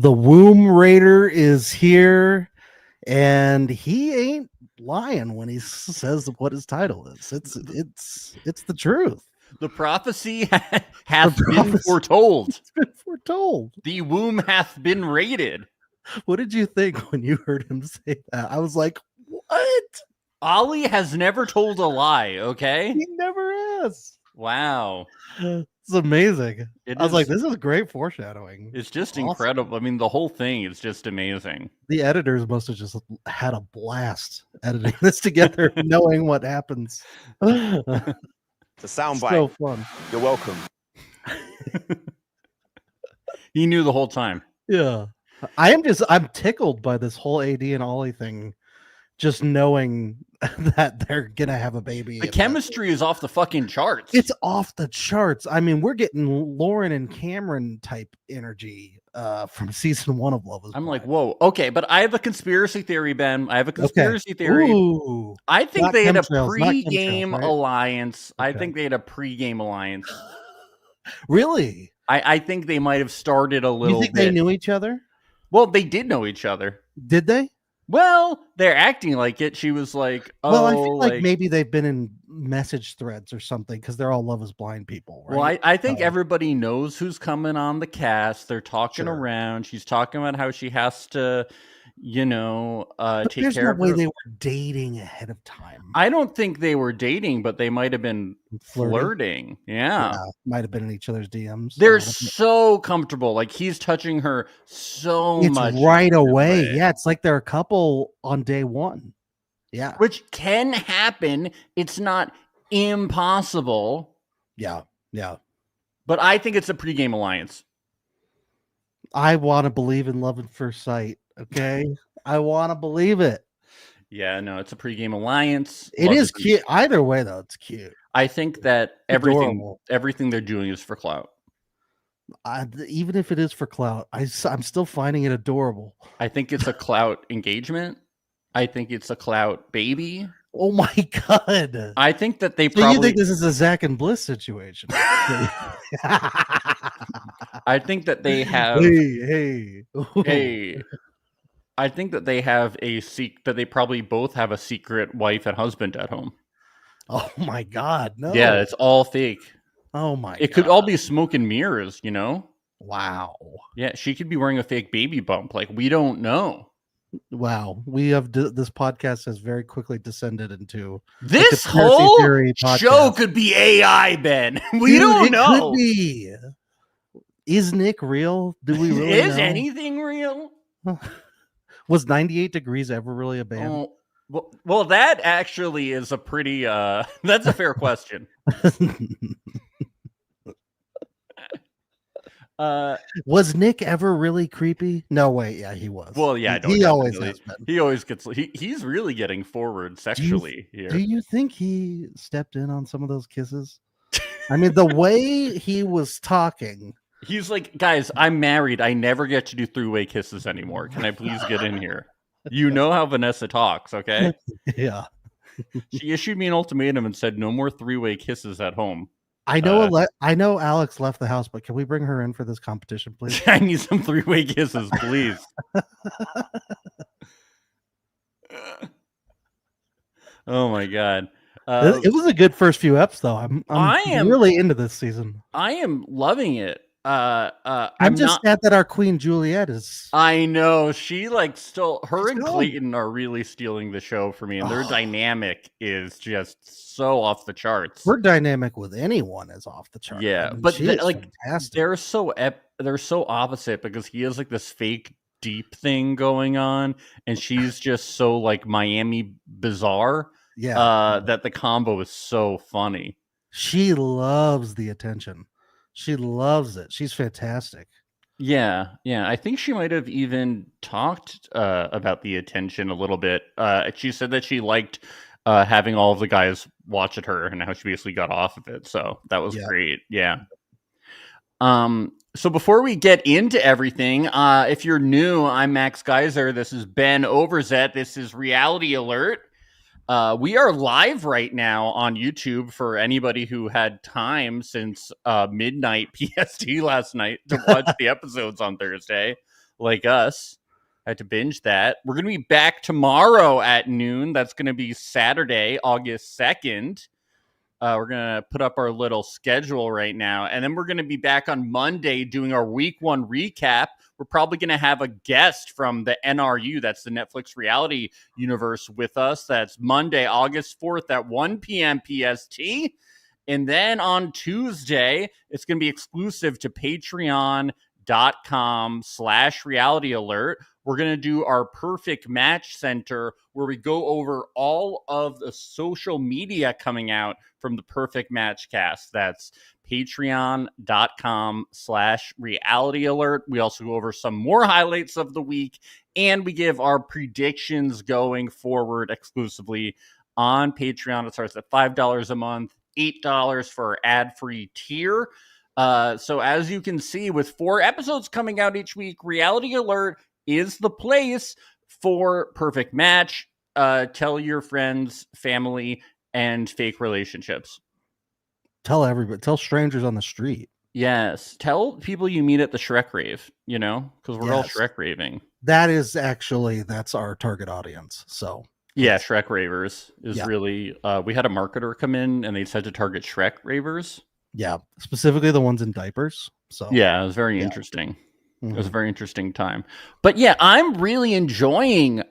The Womb Raider is here, and he ain't lying when he says what his title is. It's the truth. The prophecy hath been foretold. It's been foretold. The womb hath been raided. What did you think when you heard him say that? I was like, what? Ollie has never told a lie, okay? He never has. Wow. It's amazing. I was like, this is great foreshadowing. It's just incredible. I mean, the whole thing is just amazing. The editors must have just had a blast editing this together, knowing what happens. It's a soundbite. So fun. You're welcome. He knew the whole time. Yeah. I'm tickled by this whole AD and Ollie thing, just knowing that they're gonna have a baby. The chemistry is off the fucking charts. It's off the charts. I mean, we're getting Lauren and Cameron type energy from season 1 of Love Is Blind. I'm like, whoa, okay, but I have a conspiracy theory, Ben. I have a conspiracy theory. Ooh, I think they had a chemtrails, pre-game right? alliance. Okay. I think they had a pre-game alliance. Really? I think they might have started a little You think bit. they knew each other? Well, they did know each other. Did they? Well, they're acting like it. She was like, oh. Well, I feel like maybe they've been in message threads or something because they're all Love Is Blind people, right? Well, I think everybody knows who's coming on the cast. They're talking Sure. around. She's talking about how she has to, take there's care no of way her. they were dating ahead of time. I don't think they were dating, but they might have been flirting. Yeah. Might have been in each other's DMs. They're so comfortable. Like he's touching her so much right away. Yeah, it's like they're a couple on day one. Yeah. Which can happen. It's not impossible. Yeah. Yeah. But I think it's a pregame alliance. I want to believe in love at first sight. Okay. I want to believe it. Yeah, no, it's a pregame alliance. It is cute. Either way, though, it's cute. I think that everything they're doing is for clout. Even if it is for clout, I'm still finding it adorable. I think it's a clout engagement. I think it's a clout baby. Oh my god! I think that they you think this is a Zach and Bliss situation? I think that they have. Hey. I think that they have that they probably both have a secret wife and husband at home. Oh my god! No. Yeah, it's all fake. Oh my! It could all be smoke and mirrors, you know? Wow. Yeah, she could be wearing a fake baby bump. Like we don't know. Wow, we have this podcast has very quickly descended into this whole show could be AI, Ben. We don't know. Could be. Is Nick real? Do we really Is know? anything real? Was 98 Degrees ever really a band? Well, that actually is a pretty that's a fair question. Was Nick ever really creepy? No, wait, yeah, he was. Well, yeah, he always has been. He always gets. He's really getting forward sexually here. Do you think he stepped in on some of those kisses? I mean, the way he was talking. He's like, guys, I'm married. I never get to do three-way kisses anymore. Can I please get in here? You know how Vanessa talks, okay? Yeah. She issued me an ultimatum and said no more three-way kisses at home. I know. I know Alex left the house, but can we bring her in for this competition, please? I need some three-way kisses, please. Oh my god! It was a good first few eps, though. I'm really into this season. I am loving it. I'm just sad that our Queen Juliet is. I know she her and Clayton are really stealing the show for me, and their dynamic is just so off the charts. Her dynamic with anyone is off the charts. Yeah, I mean, but they're so opposite because he has like this fake deep thing going on, and she's just so like Miami bizarre. Yeah, that the combo is so funny. She loves the attention. She loves it. She's fantastic. Yeah. I think she might have even talked about the attention a little bit. She said that she liked having all of the guys watch at her and how she basically got off of it. So that was great. Yeah. So before we get into everything, if you're new, I'm Max Geyser. This is Ben Overzet. This is Reality Alert. We are live right now on YouTube for anybody who had time since midnight PST last night to watch the episodes on Thursday. like us. I had to binge that. We're going to be back tomorrow at noon. That's going to be Saturday, August 2nd. We're going to put up our little schedule right now. And then we're going to be back on Monday doing our week 1 recap. We're probably going to have a guest from the NRU, that's the Netflix reality universe, with us. That's Monday, August 4th at 1 p.m. PST. And then on Tuesday, it's going to be exclusive to patreon.com/reality alert. We're going to do our perfect match center where we go over all of the social media coming out from the perfect match cast. That's patreon.com/reality alert. We also go over some more highlights of the week, and we give our predictions going forward exclusively on Patreon. It starts at $5 a month, $8 for our ad-free tier. So as you can see, with 4 episodes coming out each week, Reality Alert is the place for perfect match. Tell your friends, family, and fake relationships. Tell everybody. Tell strangers on the street. Yes. Tell people you meet at the Shrek rave, because we're all Shrek raving. That's our target audience. So yeah, Shrek ravers is really, we had a marketer come in and they said to target Shrek ravers. Yeah. Specifically the ones in diapers. So yeah, it was very interesting. It was a very interesting time. But yeah, I'm really enjoying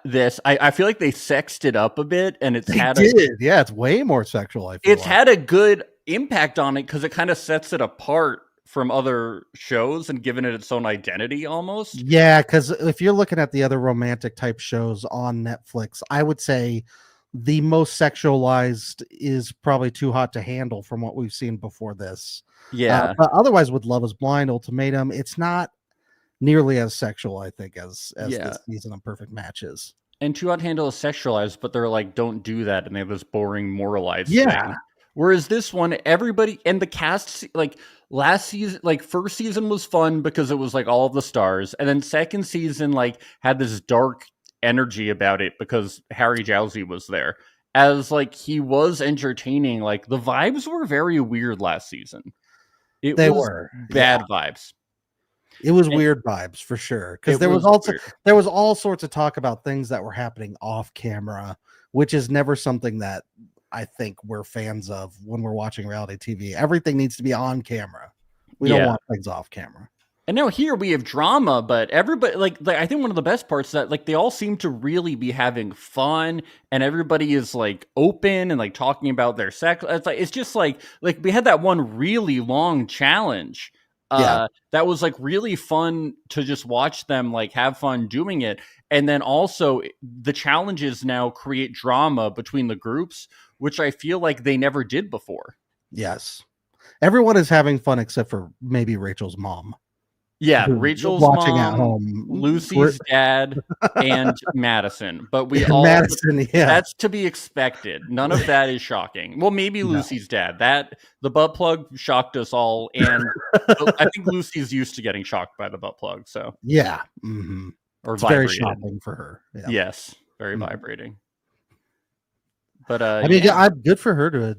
this. I feel like they sexed it up a bit, and it's it's way more sexual. It's had a good impact on it because it kind of sets it apart from other shows and given it its own identity almost. Yeah, because if you're looking at the other romantic type shows on Netflix, I would say the most sexualized is probably Too Hot to Handle from what we've seen before this. Yeah. But otherwise with Love is Blind, Ultimatum, it's not nearly as sexual, I think, as this season of Perfect Match is. And Too Hot to Handle is sexualized, but they're like, don't do that. And they have this boring moralized thing. Whereas this one, everybody and the cast, like last season, like first season was fun because it was like all of the stars. And then second season, like had this dark energy about it because Harry Jowsey was there. As like he was entertaining, like the vibes were very weird last season. They were bad vibes. It was weird vibes for sure. Because there was all sorts of talk about things that were happening off camera, which is never something that I think we're fans of when we're watching reality TV. Everything needs to be on camera. We don't want things off camera. And now here we have drama, but everybody like I think one of the best parts is that like they all seem to really be having fun, and everybody is like open and like talking about their sex. It's just like we had that one really long challenge. That was like really fun to just watch them like have fun doing it. And then also the challenges now create drama between the groups, which I feel like they never did before. Yes. Everyone is having fun except for maybe Rachel's mom. Yeah, Rachel's watching mom, at home, Lucy's dad, and Madison. But we all that's to be expected. None of that is shocking. Well, maybe Lucy's dad. That the butt plug shocked us all, and I think Lucy's used to getting shocked by the butt plug. So or it's very shocking for her. Yeah. Yes, very vibrating. But I mean, I'm good for her to,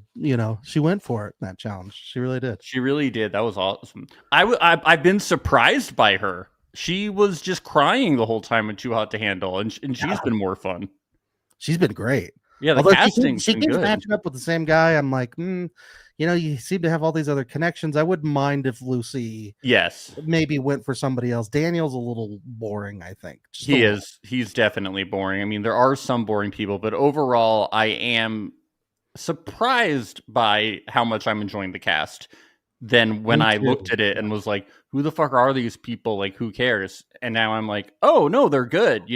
she went for it in that challenge. She really did. She really did. That was awesome. I've been surprised by her. She was just crying the whole time in Too Hot to Handle, and she's been more fun. She's been great. Yeah, the casting. She keeps matching up with the same guy. I'm like, you seem to have all these other connections. I wouldn't mind if Lucy, maybe went for somebody else. Daniel's a little boring, I think. He is. He's definitely boring. I mean, there are some boring people, but overall, I am surprised by how much I'm enjoying the cast. Then when I looked at it and was like, who the fuck are these people? Like, who cares? And now I'm like, oh no, they're good.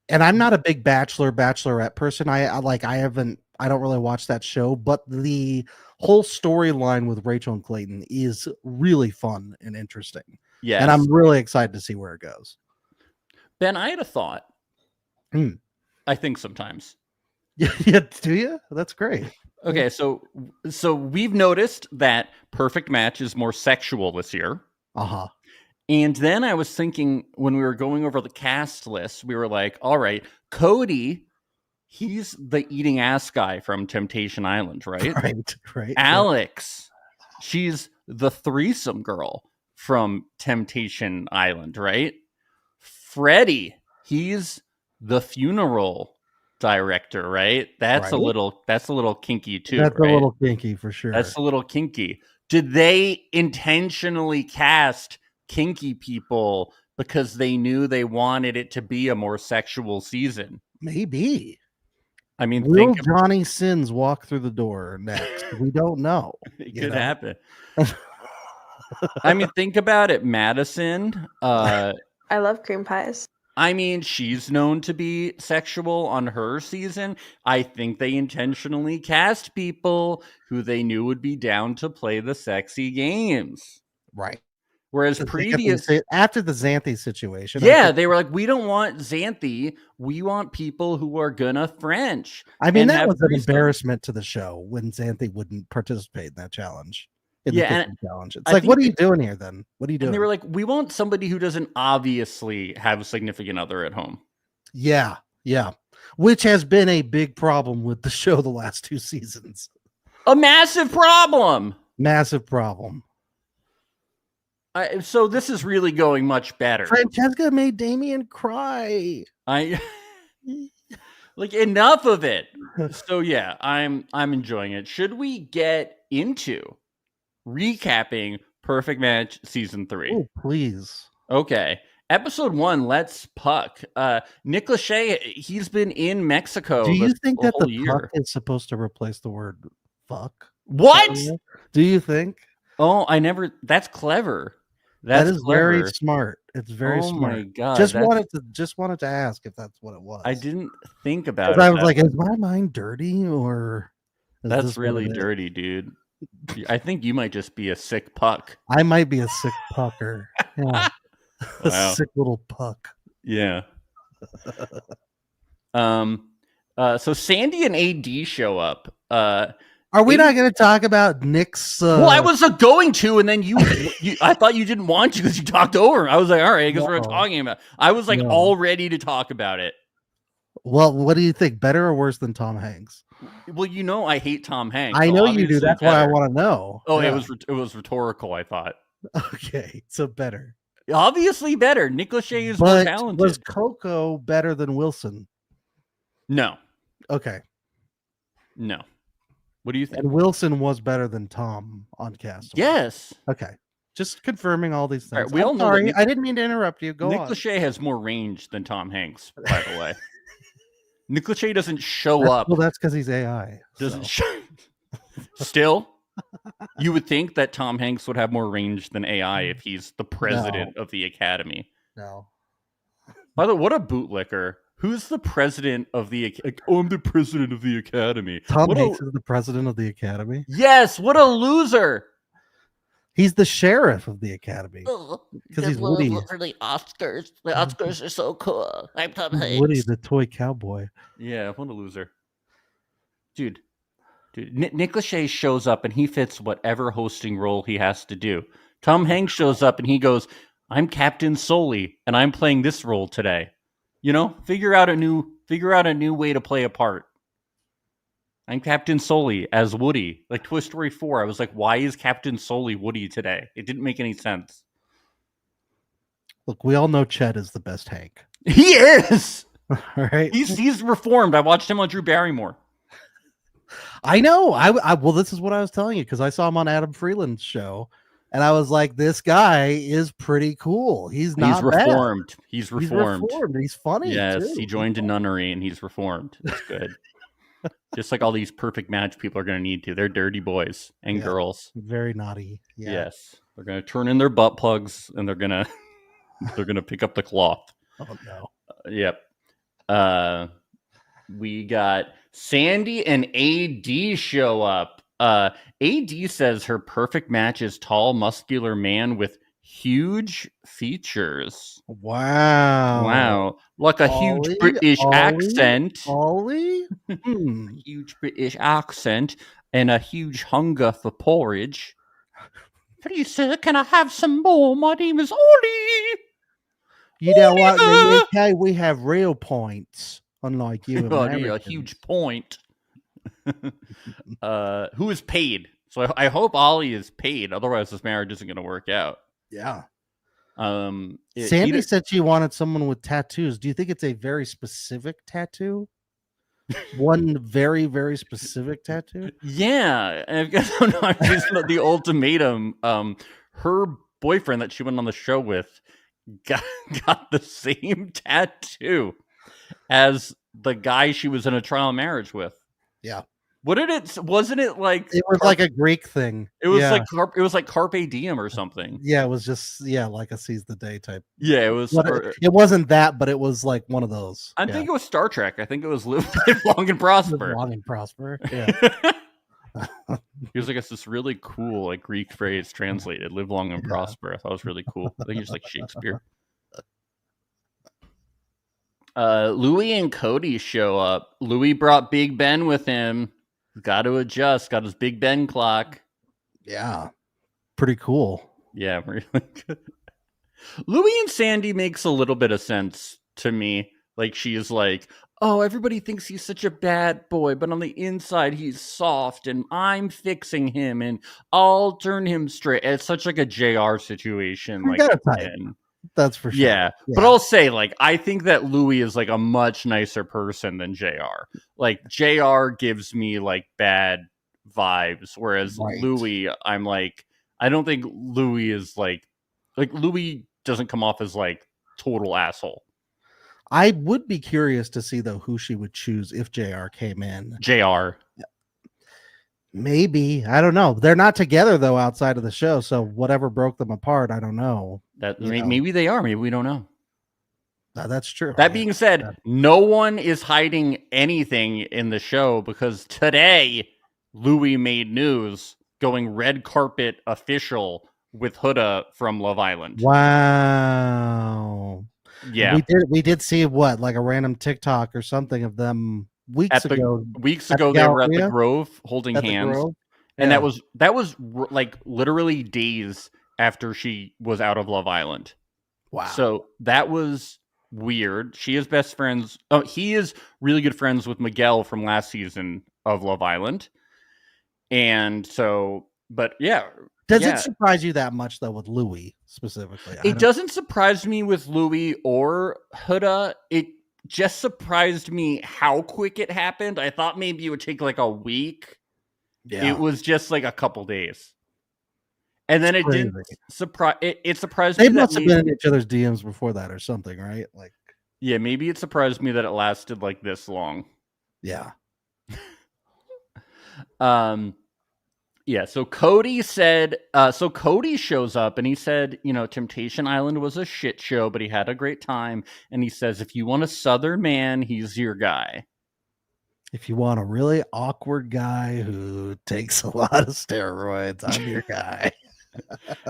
And I'm not a big Bachelorette person. I don't really watch that show, but the whole storyline with Rachel and Clayton is really fun and interesting. Yeah. And I'm really excited to see where it goes. Ben, I had a thought. I think sometimes. Yeah, do you? That's great. Okay, so we've noticed that Perfect Match is more sexual this year. Uh-huh. And then I was thinking when we were going over the cast list, we were like, all right, Cody, he's the eating ass guy from Temptation Island, right? Right. Alex, she's the threesome girl from Temptation Island, right? Freddie, he's the funeral director, right? That's Right. a little kinky too, That's right? a little kinky for sure. That's a little kinky. Did they intentionally cast kinky people because they knew they wanted it to be a more sexual season? Maybe. I mean, Will Johnny Sins walk through the door next? We don't know. It could happen. I mean, think about it, Madison. I love cream pies. I mean, she's known to be sexual on her season. I think they intentionally cast people who they knew would be down to play the sexy games. Right. Whereas after the Xanthi situation. Yeah, they were like, we don't want Xanthi. We want people who are gonna French. I mean, that was an embarrassment to the show when Xanthi wouldn't participate in that challenge. The challenge. It's like, what are you doing here then? What are you doing? And they were like, we want somebody who doesn't obviously have a significant other at home. Yeah. Which has been a big problem with the show the last 2 seasons. A massive problem. So this is really going much better. Francesca made Damien cry. Like, enough of it. So yeah, I'm enjoying it. Should we get into recapping Perfect Match season 3? Oh, please. Okay. Episode 1, Let's Puck. Nick Lachey, he's been in Mexico. Do you think that the year. puck is supposed to replace the word fuck? What? Do you think? Oh, that's clever. That is clever. Very smart. It's very smart. Oh my god! Just wanted to ask if that's what it was. I didn't think about it. I was like, is my mind dirty or? That's really dirty, dude. I think you might just be a sick puck. I might be a sick pucker. Yeah. A sick little puck. Yeah. So Sandy and AD show up. Are we not going to talk about Nick's? Well, I was going to, and then you I thought you didn't want to because you talked over him. I was like, all right, I guess we're talking about. I was like all ready to talk about it. Well, what do you think? Better or worse than Tom Hanks? Well, I hate Tom Hanks. I know you do. That's why I want to know. Oh, yeah. It was rhetorical, I thought. Okay, so better. Obviously better. Nick Lachey is more talented. Was Coco better than Wilson? No. Okay. No. What do you think? And Wilson was better than Tom on Cast. Yes. Okay. Just confirming all these things. Right, we all know sorry, I didn't mean to interrupt you. Nick Lachey has more range than Tom Hanks, by the way. Nick Lachey doesn't show up. Well, that's because he's AI. Still, you would think that Tom Hanks would have more range than AI if he's the president of the Academy. No. By the way, what a bootlicker. Who's the president of the? I'm the president of the Academy. Tom Hanks is the president of the Academy. Yes. What a loser. He's the sheriff of the Academy because he's Woody. For the Oscars. The Oscars are so cool. I'm Tom Hanks. Woody, the toy cowboy. Yeah, what a loser, dude. Nick Lachey shows up and he fits whatever hosting role he has to do. Tom Hanks shows up and he goes, "I'm Captain Sully and I'm playing this role today." Figure out a new way to play a part. I'm Captain Sully as Woody. Like Toy Story 4, I was like, why is Captain Sully Woody today? It didn't make any sense. Look, we all know Chet is the best Hank. He is! All right. He's reformed. I watched him on Drew Barrymore. I know. Well, this is what I was telling you because I saw him on Adam Freeland's show. And I was like, this guy is pretty cool. He's reformed. Bad. He's reformed. He's funny. Yes, too. He joined a nunnery and he's reformed. That's good. Just like all these perfect match people are going to need to. They're dirty boys and girls. Very naughty. Yeah. Yes. They're going to turn in their butt plugs and they're going to pick up the cloth. Oh, no. Yep. We got Sandy and AD show up. AD says her perfect match is tall, muscular man with huge features. Wow. Like a huge British accent. Ollie? Huge British accent and a huge hunger for porridge. Please, sir, can I have some more? My name is Ollie. You know what? In the UK, we have real points, unlike you. A huge point. Who is paid? So I hope Ollie is paid. Otherwise, this marriage isn't going to work out. Yeah. Sandy said she wanted someone with tattoos. Do you think it's a very specific tattoo? One very, very specific tattoo? Yeah. And I guess she's the ultimatum. Her boyfriend that she went on the show with got the same tattoo as the guy she was in a trial marriage with. Yeah. Wasn't it like it was like a Greek thing? It was like it was like Carpe Diem or something. Yeah, it was just like a seize the day type. Yeah, it was. It wasn't that, but it was like one of those. I think it was Star Trek. I think it was Live Long and Prosper. Live long and prosper. Yeah. He was like, it's this really cool like Greek phrase translated, "Live long and prosper." I thought it was really cool. I think it's like Shakespeare. Louis and Cody show up. Louis brought Big Ben with him. Got to adjust. Got his Big Ben clock. Yeah, pretty cool. Yeah, really good. Louis and Sandy makes a little bit of sense to me. Like she's like, oh, everybody thinks he's such a bad boy, but on the inside he's soft, and I'm fixing him, and I'll turn him straight. It's such like a JR situation. Like, that's for sure. Yeah. But I'll say, like, I think that Louis is like a much nicer person than JR. Like JR gives me like bad vibes, whereas Louis, I'm like, I don't think Louis is like Louis doesn't come off as like total asshole. I would be curious to see though who she would choose if JR came in. JR. Maybe. I don't know. They're not together though outside of the show, so whatever broke them apart, I don't know. Maybe they are. Maybe we don't know. That's true. That being said, no one is hiding anything in the show because today Louis made news going red carpet official with Huda from Love Island. Wow. Yeah. We did see what, like a random TikTok or something of them weeks ago. They were at the Grove holding hands. And that was like literally days after she was out of Love Island. Wow. So that was weird. She is best friends. Oh, he is really good friends with Miguel from last season of Love Island. And so, but yeah. Does it surprise you that much though with Louis specifically? It doesn't surprise me with Louis or Huda. It just surprised me how quick it happened. I thought maybe it would take like a week. Yeah. It was just like a couple days. And then it didn't surprise. It surprised me. They must have been in each other's DMs before that or something, right? Like, yeah, maybe it surprised me that it lasted like this long. Yeah. Yeah. So Cody said. So Cody shows up and he said, you know, Temptation Island was a shit show, but he had a great time. And he says, if you want a Southern man, he's your guy. If you want a really awkward guy who takes a lot of steroids, I'm your guy.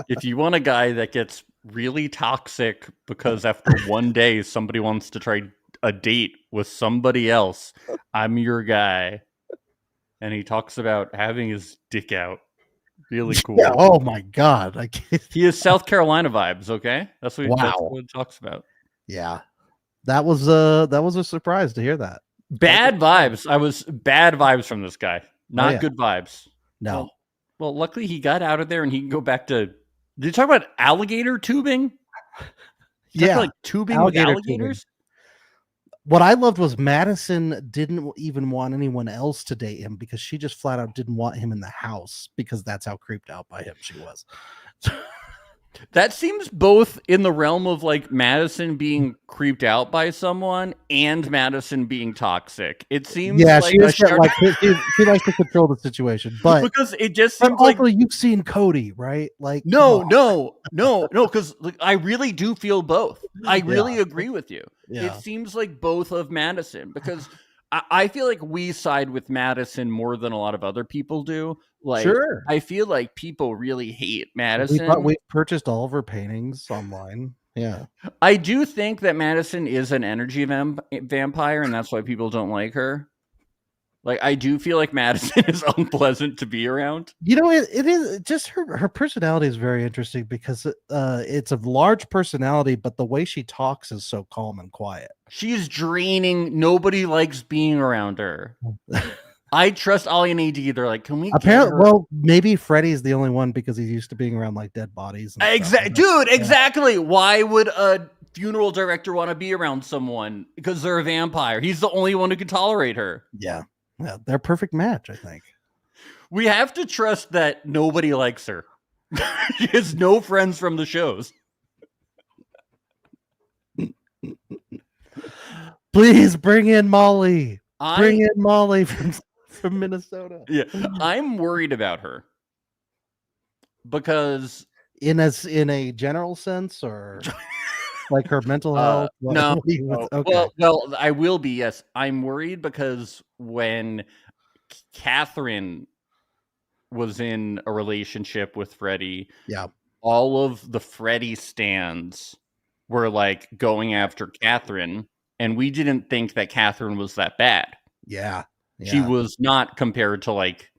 If you want a guy that gets really toxic because after one day somebody wants to try a date with somebody else, I'm your guy. And he talks about having his dick out. Really cool. Yeah, oh my God. He has South Carolina vibes, okay? That's what he talks about. Yeah. That was a surprise to hear that. Bad vibes. Bad vibes from this guy. Not good vibes. No. Well, luckily he got out of there and he can go back to. Did you talk about alligator tubing? Yeah, like tubing with alligators. Tubing. What I loved was Madison didn't even want anyone else to date him because she just flat out didn't want him in the house because that's how creeped out by him she was. That seems both in the realm of like Madison being creeped out by someone and Madison being toxic. It seems she likes to control the situation, but because it just seems like you've seen Cody, right? Like no, because like, I really do feel both. I really agree with you. Yeah. It seems like both of Madison because I feel like we side with Madison more than a lot of other people do. Like, sure. I feel like people really hate Madison. We've purchased all of her paintings online. Yeah. I do think that Madison is an energy vampire, and that's why people don't like her. Like, I do feel like Madison is unpleasant to be around. You know, it is just her personality is very interesting because it's a large personality, but the way she talks is so calm and quiet. She's draining. Nobody likes being around her. I trust Ollie and AD. They're like, can we? Apparently, well, maybe Freddie's the only one because he's used to being around like dead bodies. Exactly, dude. Exactly. Why would a funeral director want to be around someone? Because they're a vampire. He's the only one who can tolerate her. Yeah, they're a perfect match, I think. We have to trust that nobody likes her. She has no friends from the shows. Please bring in Molly. Bring in Molly from Minnesota. Yeah, I'm worried about her because in a general sense, or like her mental health. No. Okay. Well, I will be. Yes, I'm worried because when Catherine was in a relationship with Freddie, all of the Freddie stans were like going after Catherine, and we didn't think that Catherine was that bad. Yeah. She was not compared to like,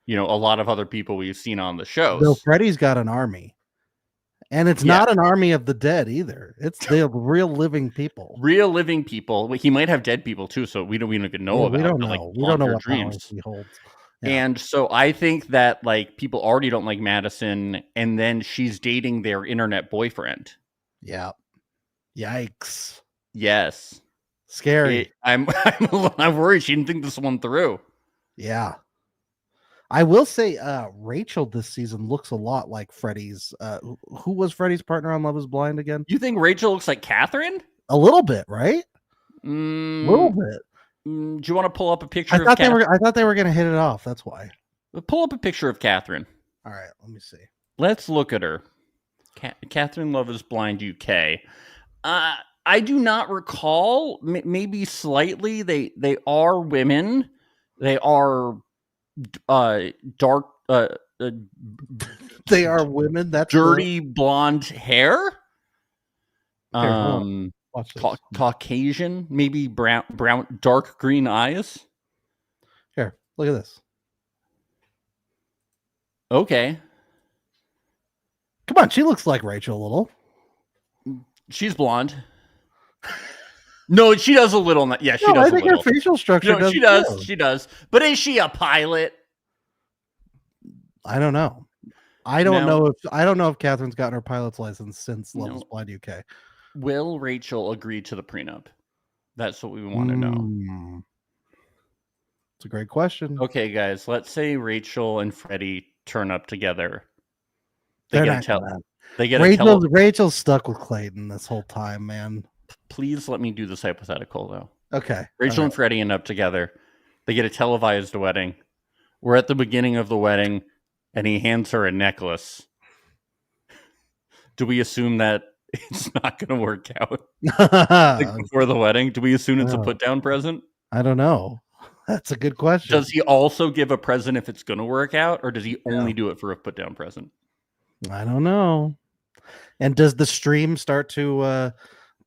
a lot of other people we've seen on the shows. Though Freddie's got an army. And it's not an army of the dead either. It's the real living people. Real living people. He might have dead people too, so we don't even know about. We don't know. Like, we don't know what dreams he holds. Yeah. And so I think that like people already don't like Madison, and then she's dating their internet boyfriend. Yeah. Yikes. Yes. Scary. I'm worried she didn't think this one through. Yeah. I will say Rachel this season looks a lot like Freddie's. Who was Freddie's partner on Love is Blind again? You think Rachel looks like Catherine? A little bit, right? A little bit. Do you want to pull up a picture I thought they were going to hit it off. That's why. Pull up a picture of Catherine. All right, let me see. Let's look at her. Catherine Love is Blind UK. I do not recall. Maybe slightly. They are women. They are dark. They are women. That's dirty blonde hair. Caucasian, maybe brown, dark green eyes. Here, look at this. Okay. Come on, she looks like Rachel a little. She's blonde. No, she does a little. Yeah, she does. I think her facial structure. She does. She does. But is she a pilot? I don't know. I don't know if Catherine's gotten her pilot's license since Love is Blind UK. Will Rachel agree to the prenup? That's what we want to know. It's a great question. Okay, guys, let's say Rachel and Freddie turn up together. Rachel's stuck with Clayton this whole time, man. Please let me do this hypothetical, though. Okay. Rachel and Freddie end up together. They get a televised wedding. We're at the beginning of the wedding, and he hands her a necklace. Do we assume that it's not going to work out before the wedding? Do we assume it's a put-down present? I don't know. That's a good question. Does he also give a present if it's going to work out, or does he only do it for a put-down present? I don't know. And does the stream start to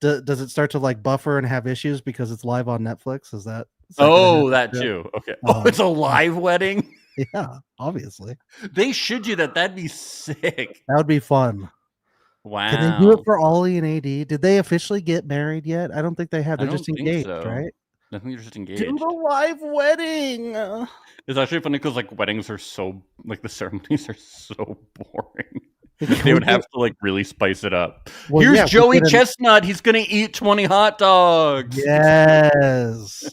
does it start to like buffer and have issues because it's live on Netflix? Is that that too? Okay. It's a live wedding? Yeah, obviously. They should do that. That'd be sick. That would be fun. Wow. Can they do it for Ollie and AD? Did they officially get married yet? I don't think they have. They're just engaged, right? I think they're just engaged. Do the live wedding. It's actually funny because like weddings are so like the ceremonies are so boring. They would have to like really spice it up. Well, here's Joey Chestnut. He's gonna eat 20 hot dogs. Yes.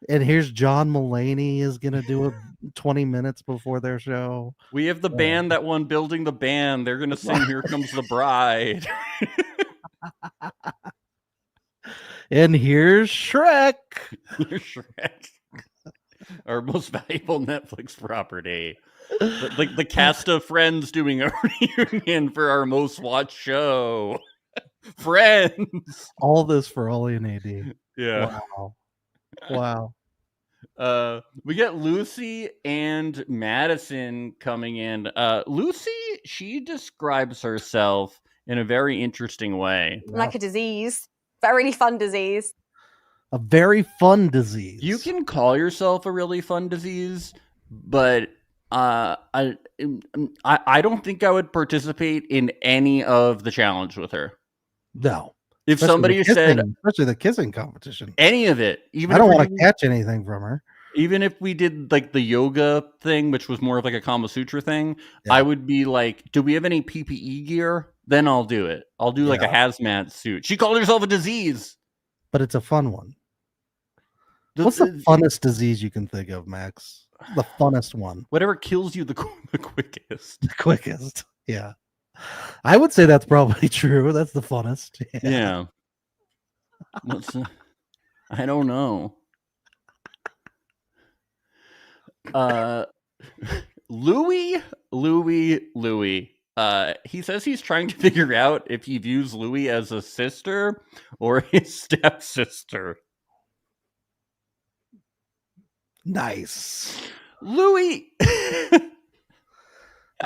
And here's John Mulaney is gonna do it 20 minutes before their show. We have the band that won Building the Band. They're gonna sing "Here Comes the Bride." And here's Shrek. Here's Shrek. Our most valuable Netflix property. Like the cast of Friends doing a reunion for our most watched show. Friends. All this for Ollie and AD. Yeah. Wow. We get Lucy and Madison coming in. Lucy, she describes herself in a very interesting way. Like a disease. Very fun disease. A very fun disease. You can call yourself a really fun disease, but I don't think I would participate in any of the challenge with her. No. If somebody said, especially the kissing competition, any of it, even I don't want to catch anything from her. Even if we did like the yoga thing, which was more of like a Kama Sutra thing, I would be like, do we have any PPE gear? Then I'll do it. I'll do like a hazmat suit. She called herself a disease. But it's a fun one. What's the funnest disease you can think of, Max? The funnest one. Whatever kills you the quickest. The quickest. Yeah. I would say that's probably true. That's the funnest. Yeah. I don't know. Louis. He says he's trying to figure out if he views Louis as a sister or his stepsister. Nice. Louis.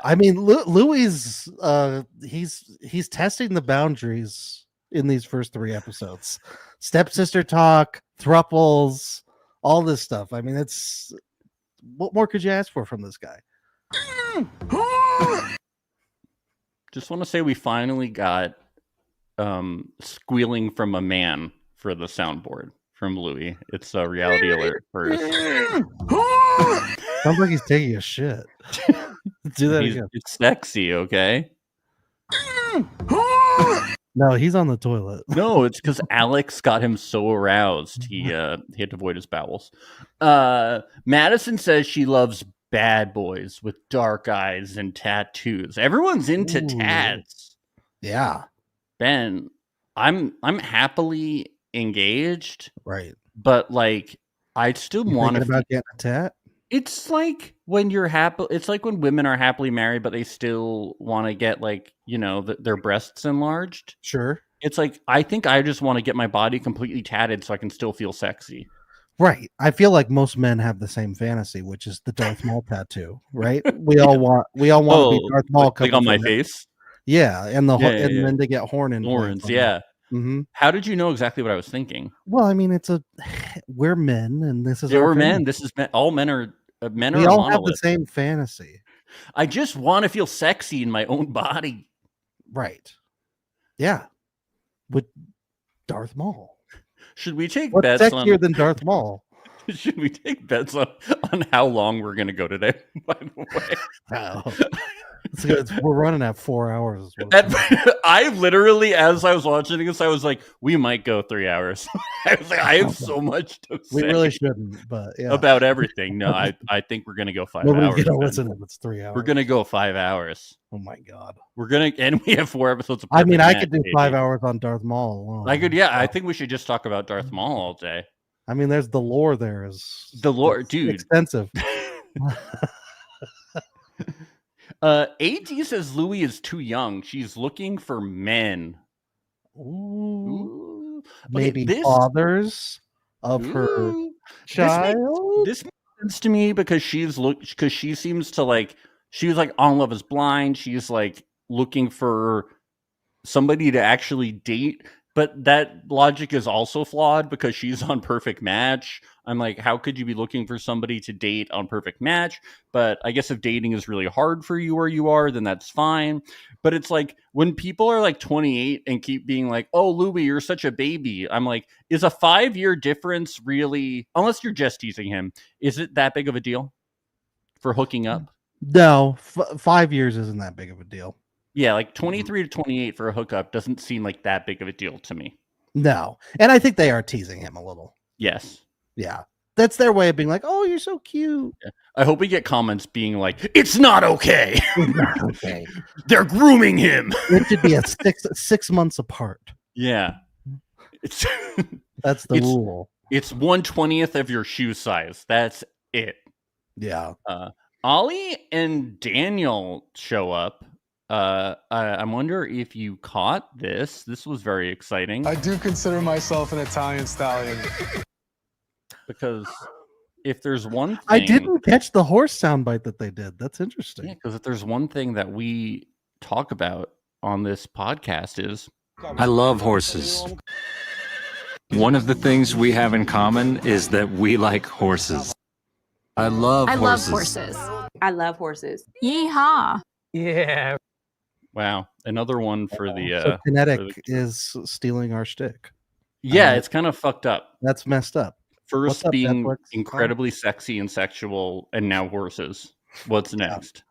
I mean, Louis, he's testing the boundaries in these first 3 episodes. Stepsister talk, thruples, all this stuff. I mean, it's what more could you ask for from this guy? Just want to say we finally got squealing from a man for the soundboard from Louis. It's a reality alert first. Sounds like he's taking a shit. Do that again. It's sexy, okay? No, he's on the toilet. No, it's because Alex got him so aroused he had to avoid his bowels. Madison says she loves bad boys with dark eyes and tattoos. Everyone's into tats. Yeah. Ben, I'm happily engaged. Right. But like I still want to about getting a tat. It's like when you're happy. It's like when women are happily married, but they still want to get like, you know, their breasts enlarged. Sure. It's like, I think I just want to get my body completely tatted so I can still feel sexy. Right. I feel like most men have the same fantasy, which is the Darth Maul tattoo, right? We all want to be Darth Maul. Like on my face? Yeah. And then to get horns. Yeah. Mm-hmm. How did you know exactly what I was thinking? Well, I mean, we're men, and this is we're men. This is men. All men are men. We all have the same fantasy. I just want to feel sexy in my own body. Right. Yeah. With Darth Maul. Should we take What's bets sexier than Darth Maul? Should we take bets on how long we're going to go today? By the way, it's good. We're running at 4 hours. I literally, as I was watching this, I was like, "We might go 3 hours." I was like, "I have so much to say." We really shouldn't, but yeah, about everything. No, I think we're going to go 5 Nobody's hours. Gonna listen if it's 3 hours. We're going to go 5 hours. Oh my god, and we have 4 episodes. Of I mean, I could do 5 hours on Darth Maul alone. I could, yeah. I think we should just talk about Darth Maul all day. I mean, there's the lore. There is the lore, dude. Extensive. AD says Louis is too young. She's looking for men. Ooh. Maybe fathers of her child. This makes sense to me because she seems to like, she was like on Love is Blind. She's like looking for somebody to actually date. But that logic is also flawed because she's on Perfect Match. I'm like, how could you be looking for somebody to date on Perfect Match? But I guess if dating is really hard for you where you are, then that's fine. But it's like when people are like 28 and keep being like, oh, Louis, you're such a baby. I'm like, is a 5-year difference really, unless you're just teasing him, is it that big of a deal for hooking up? No, 5 years isn't that big of a deal. Yeah, like 23 to 28 for a hookup doesn't seem like that big of a deal to me. No. And I think they are teasing him a little. Yes. Yeah. That's their way of being like, oh, you're so cute. Yeah. I hope we get comments being like, it's not okay. It's not okay. They're grooming him. It should be a 6 months apart. Yeah. That's the rule. It's 1/20th of your shoe size. That's it. Yeah. Ollie and Daniel show up. I wonder if you caught this. This was very exciting. I do consider myself an Italian stallion. Because if there's one thing... I didn't catch the horse soundbite that they did. That's interesting. Yeah, because if there's one thing that we talk about on this podcast is... I love horses. One of the things we have in common is that we like horses. I love horses. I love horses. Yeehaw. Yeah. Wow. Another one for the... So Kinetic is stealing our shtick. Yeah, it's kind of fucked up. That's messed up. First up, being Netflix? incredibly sexy and sexual, and now horses. What's next?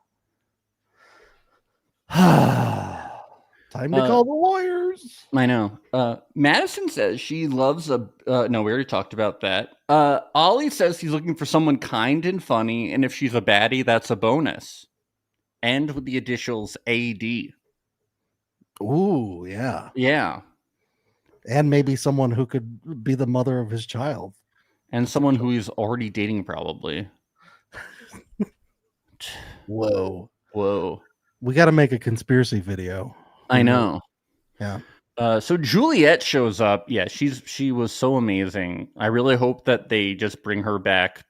Time to call the lawyers. I know. Madison says she loves a. No, we already talked about that. Ollie says he's looking for someone kind and funny, and if she's a baddie, that's a bonus. And with the additionals AD. Ooh, yeah. Yeah. And maybe someone who could be the mother of his child. And someone who he's already dating, probably. Whoa. We got to make a conspiracy video. I know. Yeah. So Juliet shows up. Yeah, she was so amazing. I really hope that they just bring her back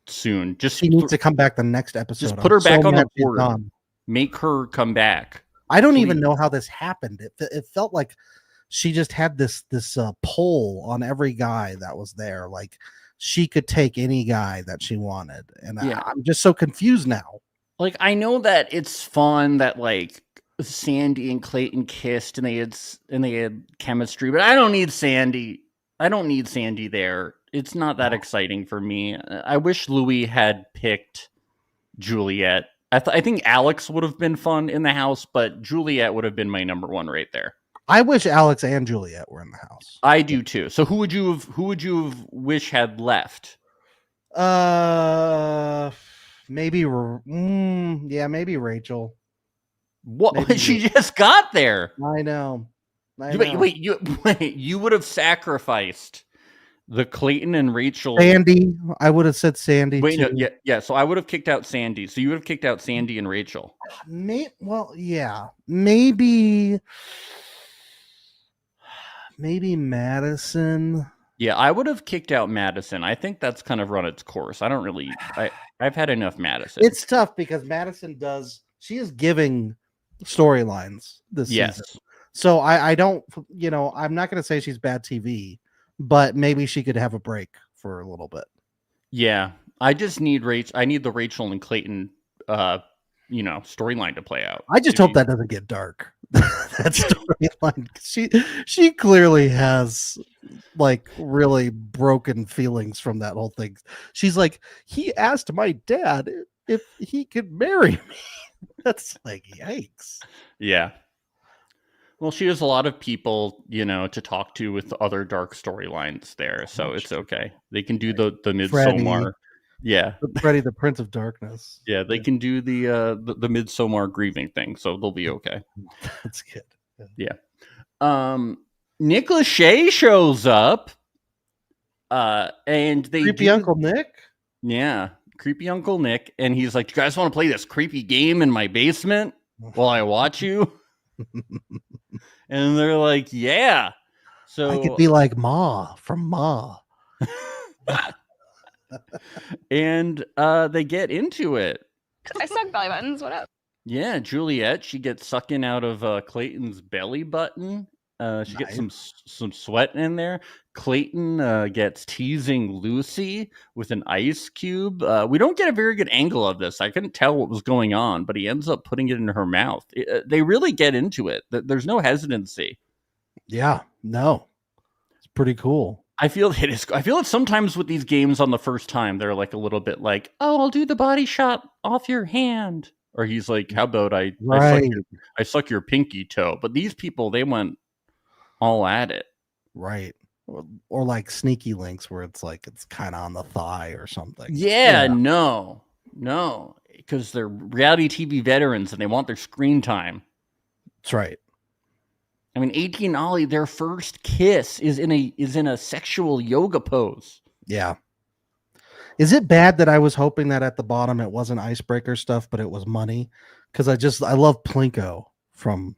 soon. She needs to come back the next episode. Just put her back on the board. Make her come back. I don't even know how this happened. It felt like she just had this pull on every guy that was there. Like she could take any guy that she wanted. And I'm just so confused now. Like, I know that it's fun that like Sandy and Clayton kissed and they had chemistry, but I don't need Sandy. I don't need Sandy there. It's not that exciting for me. I wish Louis had picked Juliet. I think Alex would have been fun in the house, but Juliet would have been my number one right there. I wish Alex and Juliet were in the house. I do too. So who would you have wish had left? Maybe maybe Rachel. What? Maybe she just got there. I know. Wait, you would have sacrificed the Clayton and Rachel. Sandy. I would have said Sandy. Wait, too. no, yeah. So I would have kicked out Sandy. So you would have kicked out Sandy and Rachel. Maybe Madison. Yeah, I would have kicked out Madison. I think that's kind of run its course. I've had enough Madison. It's tough because Madison she is giving storylines this season. So I don't, I'm not going to say she's bad TV, but maybe she could have a break for a little bit. Yeah, I just need I need the Rachel and Clayton, storyline to play out. I just hope that doesn't get dark. That storyline. She clearly has like really broken feelings from that whole thing. She's like, he asked my dad if he could marry me. That's like, yikes. Yeah. Well, she has a lot of people, to talk to with other dark storylines there, so it's okay. They can do the Midsommar. Yeah. Freddy, the Prince of Darkness. Yeah, they can do the Midsommar grieving thing, so they'll be okay. That's good. Yeah. Nick Lachey shows up. And they creepy Uncle Nick? Yeah. Creepy Uncle Nick. And he's like, "You guys want to play this creepy game in my basement while I watch you?" And they're like, "Yeah." So I could be like Ma from Ma. And they get into it. I suck belly buttons. What up? Yeah, Juliet, she gets sucking out of Clayton's belly button. She gets some sweat in there. Clayton gets teasing Lucy with an ice cube. We don't get a very good angle of this. I couldn't tell what was going on, but he ends up putting it in her mouth. They really get into it. There's no hesitancy. Yeah, no. It's pretty cool. I feel that sometimes with these games on the first time, they're like a little bit like, "Oh, I'll do the body shot off your hand." Or he's like, "How about I suck your pinky toe?" But these people, they went all at it. Right. Or like Sneaky Links where it's like it's kind of on the thigh or something. Yeah. No. Because they're reality TV veterans and they want their screen time. That's right. I mean, 18 Ollie, their first kiss is in a sexual yoga pose. Yeah. Is it bad that I was hoping that at the bottom it wasn't icebreaker stuff, but it was money? Because I love Plinko from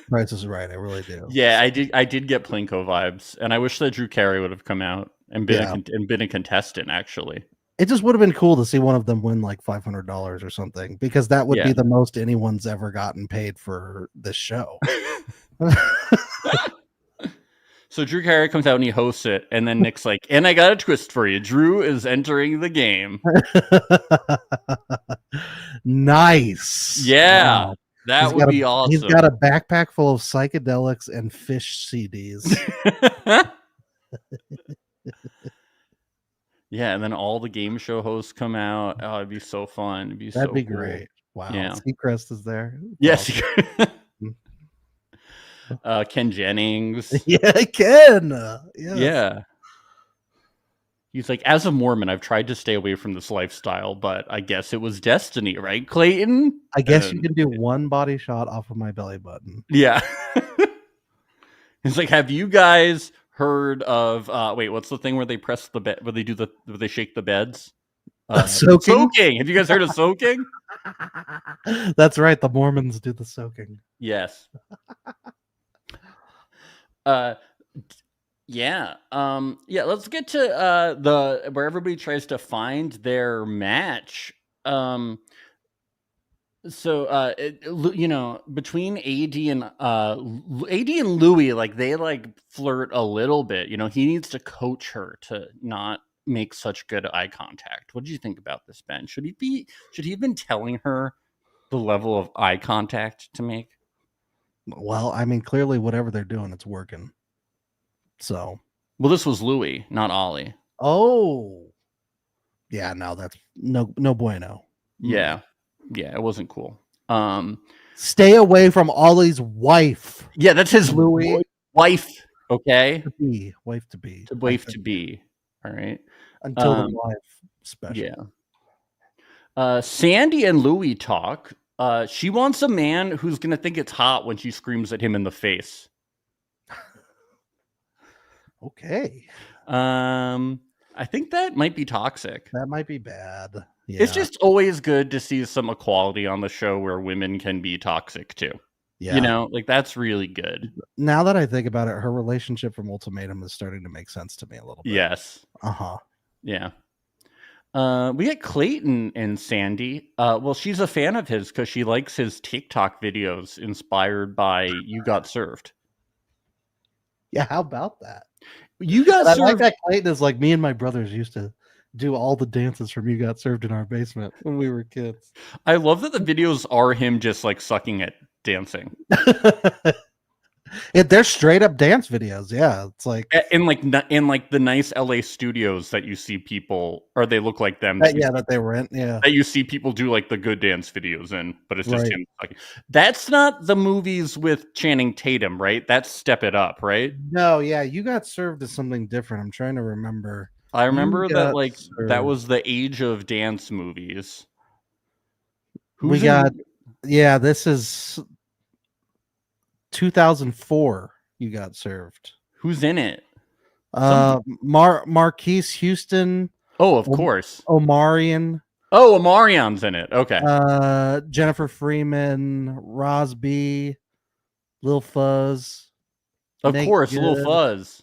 Price is Right. I really do. Yeah, I did get Plinko vibes, and I wish that Drew Carey would have come out and been a contestant. Actually, it just would have been cool to see one of them win like $500 or something, because that would be the most anyone's ever gotten paid for this show. So Drew Carey comes out and he hosts it, and then Nick's like, "And I got a twist for you. Drew is entering the game." Nice. Yeah. Wow. That would be awesome. He's got a backpack full of psychedelics and fish CDs. Yeah, and then all the game show hosts come out. Oh, it'd be so fun. It'd be That'd so be cool. great. Wow. Yeah. Seacrest is there. Yes. Awesome. Ken Jennings. Yeah, Ken. Yes. Yeah. He's like, as a Mormon, I've tried to stay away from this lifestyle, but I guess it was destiny, right, Clayton? I guess you can do one body shot off of my belly button. Yeah. He's like, have you guys heard of wait, what's the thing where they press the bed, where they shake the beds? Soaking. Have you guys heard of soaking? That's right. The Mormons do the soaking. Yes. Yeah. Yeah, let's get to the where everybody tries to find their match. So between AD and Louis, like they like flirt a little bit. He needs to coach her to not make such good eye contact. What do you think about this, Ben? Should he have been telling her the level of eye contact to make? Well, I mean, clearly whatever they're doing, it's working. So, well, this was Louis, not Ollie. Oh, yeah, no, that's no bueno. Yeah, it wasn't cool. Stay away from Ollie's wife. Yeah, that's his Louis wife. Okay, wife to be. All right, until the wife special. Yeah. Sandy and Louis talk. She wants a man who's gonna think it's hot when she screams at him in the face. Okay. I think that might be toxic. That might be bad. Yeah. It's just always good to see some equality on the show where women can be toxic too. Yeah. Like that's really good. Now that I think about it, her relationship from Ultimatum is starting to make sense to me a little bit. Yes. Yeah. We get Clayton and Sandy. Well, she's a fan of his because she likes his TikTok videos inspired by You Got Served. Yeah, how about that? You Got Served. I like that Clayton is like, me and my brothers used to do all the dances from You Got Served in our basement when we were kids. I love that the videos are him just like sucking at dancing. They're straight up dance videos. Yeah, it's like in the nice LA studios that you see people, or they look like them. That they rent. Yeah, that you see people do like the good dance videos in, but it's just him. That's not the movies with Channing Tatum, right? That's Step It Up, right? No, yeah, You Got Served is something different. I'm trying to remember. I remember that that was the age of dance movies. This is 2004. You Got Served. Who's in it? Marquise Houston. Oh, of course. Omarion. Oh, Omarion's in it. Okay. Jennifer Freeman, Rosby, Lil Fuzz. Of course, Lil Fuzz.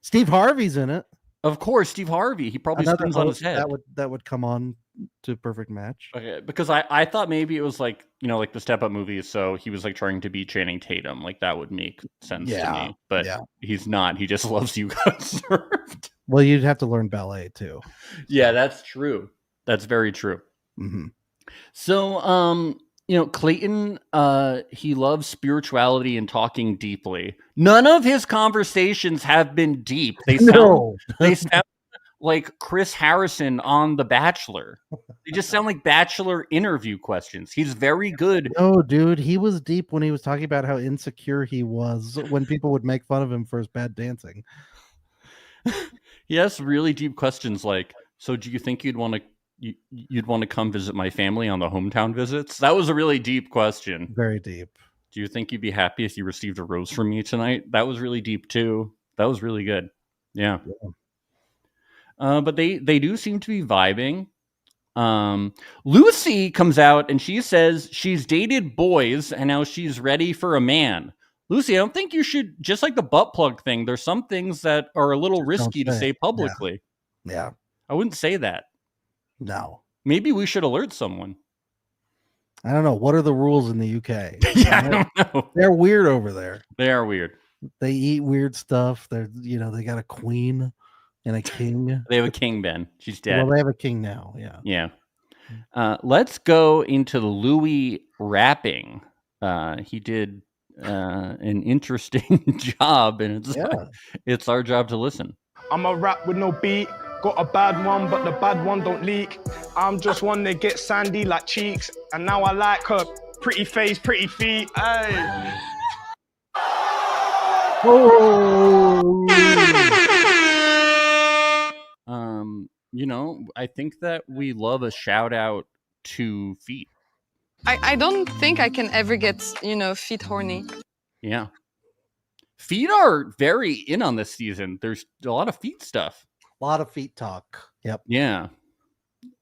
Steve Harvey's in it. Of course, Steve Harvey. He probably spins on his head. That would come on to Perfect Match. Okay, because I thought maybe it was like, like the Step Up movies, so he was like trying to be Channing Tatum. Like that would make sense to me. But he's not. He just loves You Got Served. Well, you'd have to learn ballet too. Yeah, that's true. That's very true. Mm-hmm. So, Clayton, he loves spirituality and talking deeply. None of his conversations have been deep. They sound like Chris Harrison on The Bachelor. They just sound like Bachelor interview questions. He's very good. No, dude, he was deep when he was talking about how insecure he was when people would make fun of him for his bad dancing. He has really deep questions like, so do you think you'd want to come visit my family on the hometown visits? That was a really deep question. Very deep. Do you think you'd be happy if you received a rose from me tonight? That was really deep too. That was really good. Yeah. But they do seem to be vibing. Lucy comes out and she says she's dated boys and now she's ready for a man. Lucy, I don't think you should, just like the butt plug thing, there's some things that are a little risky to say publicly. Yeah. I wouldn't say that. No. Maybe we should alert someone. I don't know. What are the rules in the UK? Yeah, I don't know. They're weird over there. They are weird. They eat weird stuff. They're, they got a queen and a king. They have a king, Ben. She's dead. Well, they have a king now. Yeah. Yeah. Let's go into the Louis rapping. He did an interesting job, and it's our job to listen. I'm a rap with no beat. Got a bad one, but the bad one don't leak. I'm just one that gets sandy like cheeks. And now I like her pretty face, pretty feet. Hey. You know, I think that we love a shout out to feet. I don't think I can ever get, feet horny. Yeah. Feet are very in on this season. There's a lot of feet stuff. A lot of feet talk. Yep. Yeah.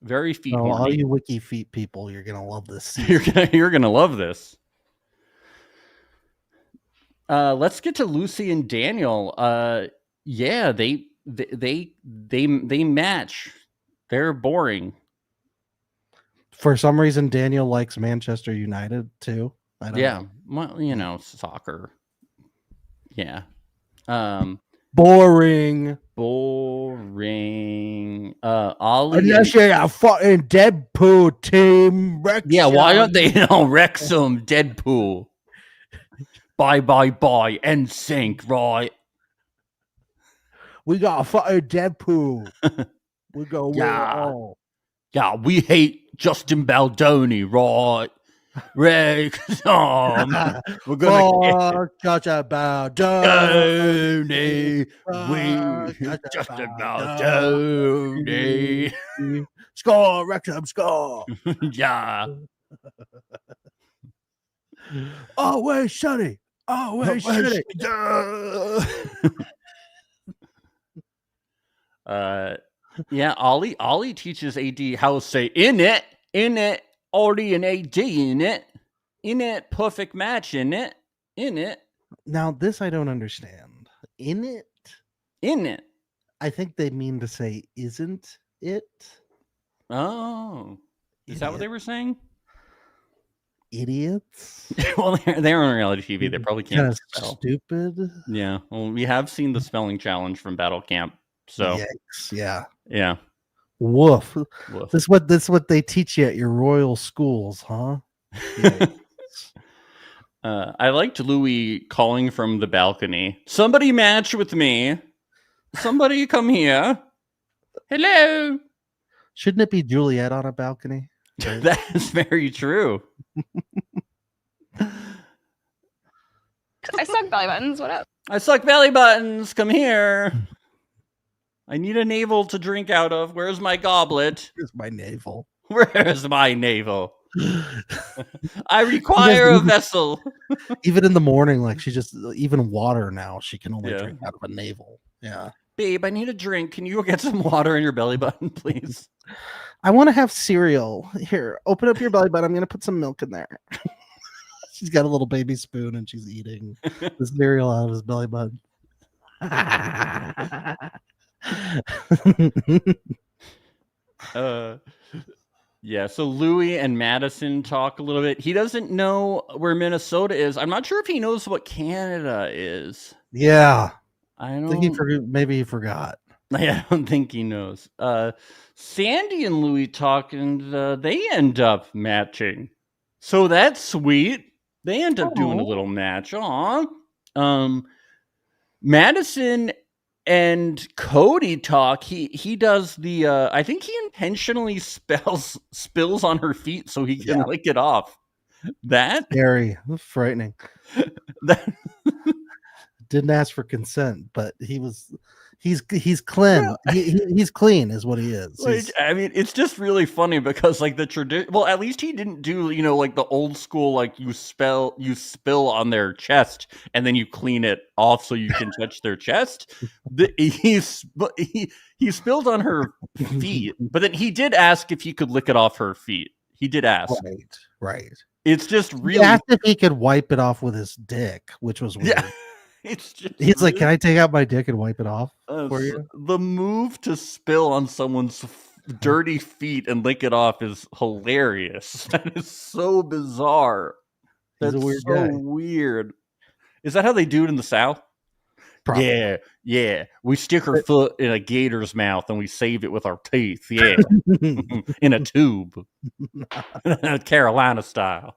Very feet So horny. all you wiki feet people, you're gonna love this season. You're gonna love this. Let's get to Lucy and Daniel. Yeah, they match. They're boring. For some reason, Daniel likes Manchester United too. I don't know. Well, soccer. Yeah. Boring. Ollie. Unless you're a fucking Deadpool team. Wrexham. Yeah, why aren't they in Wrexham, Deadpool? Bye, and sink, right? We got a fucking Deadpool. We go win it all. Yeah, we hate Justin Baldoni, right? Wrexham. We're gonna Judge Baldoni. Justin Baldoni. Score, Wrexham, score. Yeah. Oh, where's Sonny? Oh, where's Sonny? Yeah, Ollie teaches AD how to say in it, Ollie and AD in it, perfect match in it. Now, this I don't understand. In it? I think they mean to say, isn't it? Oh, is that what they were saying? Idiots. Well, they're on reality TV. They probably can't spell. Stupid. Yeah. Well, we have seen the spelling challenge from Battle Camp. So yikes. Yeah. Yeah. Woof. This is what they teach you at your royal schools, huh? I liked Louis calling from the balcony. Somebody match with me. Somebody come here. Hello. Shouldn't it be Juliet on a balcony? Right? That is very true. I suck belly buttons. What up? I suck belly buttons. Come here. I need a navel to drink out of. Where's my goblet? Where's my navel? Where's my navel? I require a vessel. Even in the morning, like even water now, she can only drink out of a navel. Yeah. Babe, I need a drink. Can you go get some water in your belly button, please? I want to have cereal. Here, open up your belly button. I'm going to put some milk in there. She's got a little baby spoon and she's eating the cereal out of his belly button. Yeah, so Louis and Madison talk a little bit. He doesn't know where Minnesota is. I'm not sure if he knows what Canada is. Yeah. I don't think maybe he forgot. I don't think he knows. Sandy and Louis talk, and they end up matching. So that's sweet. They end up doing a little match. Aw. Madison and Cody talk. He does the. I think he intentionally spills on her feet so he can lick it off. That scary, frightening. That didn't ask for consent, but he's clean. He's clean, is what he is. Like, I mean, it's just really funny because like the tradition. Well, at least he didn't do like the old school like you spill on their chest and then you clean it off so you can touch their chest. He spilled on her feet, but then he did ask if he could lick it off her feet. He did ask. Right. It's just really. He asked if he could wipe it off with his dick, which was weird. Yeah. He's like, can I take out my dick and wipe it off for you? The move to spill on someone's dirty feet and lick it off is hilarious. That is so bizarre. That's weird. Is that how they do it in the South? Probably. Yeah. We stick our foot in a gator's mouth and we save it with our teeth. Yeah. In a tube. Carolina style.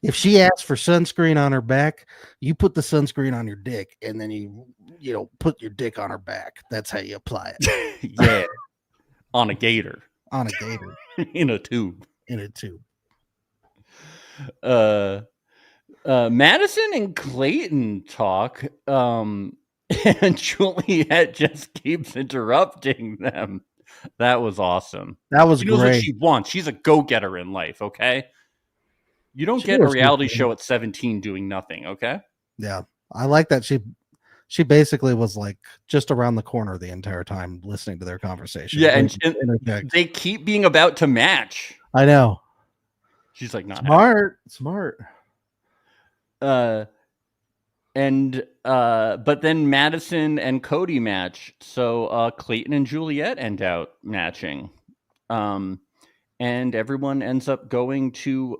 If she asks for sunscreen on her back, you put the sunscreen on your dick, and then you put your dick on her back. That's how you apply it. Yeah, on a gator, On a gator in a tube. Madison and Clayton talk, and Juliet just keeps interrupting them. That was awesome. That was she knows great. what she wants. She's a go-getter in life, okay? You don't get a reality show at 17 doing nothing, okay? Yeah. I like that she basically was like just around the corner the entire time listening to their conversation. Yeah, and they keep being about to match. I know. She's like, not smart. But then Madison and Cody match, so Clayton and Juliet end out matching, and everyone ends up going to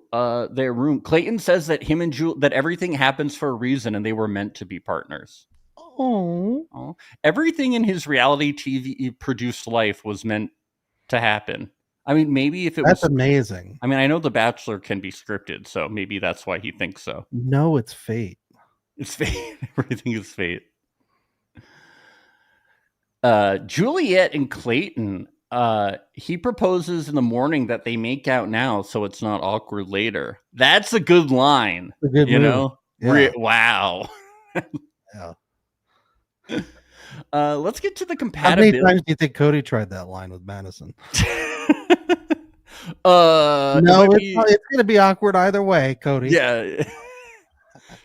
their room. Clayton says that him and that everything happens for a reason, and they were meant to be partners. Oh, everything in his reality TV produced life was meant to happen. I mean, maybe if that's amazing. I mean, I know The Bachelor can be scripted, so maybe that's why he thinks so. No, it's fate. It's fate. Everything is fate. Juliet and Clayton, he proposes in the morning that they make out now so it's not awkward later. That's a good line. A good move. Yeah. Wow. Yeah. Let's get to the compatibility. How many times do you think Cody tried that line with Madison? No, it's going to be awkward either way, Cody. Yeah.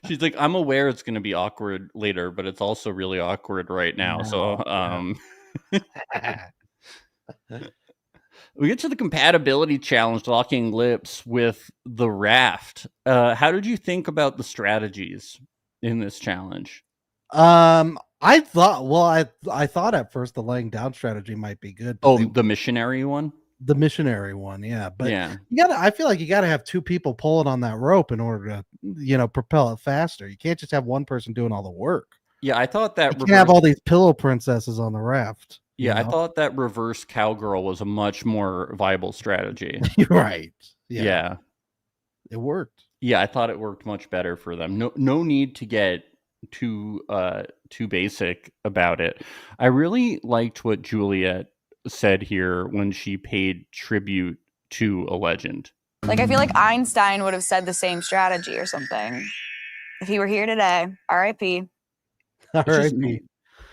She's like, I'm aware it's going to be awkward later, but it's also really awkward right now. So, we get to the compatibility challenge, locking lips with the raft. How did you think about the strategies in this challenge? I thought at first the laying down strategy might be good. The missionary one? The missionary one, yeah. But yeah, I feel like you gotta have two people pulling on that rope in order to, propel it faster. You can't just have one person doing all the work. Yeah, I thought that you can't have all these pillow princesses on the raft. Yeah, I thought that reverse cowgirl was a much more viable strategy. You're right. Yeah. It worked. Yeah, I thought it worked much better for them. No need to get too basic about it. I really liked what Juliet said here when she paid tribute to a legend. Like, I feel like Einstein would have said the same strategy or something if he were here today. R.I.P. R.I.P.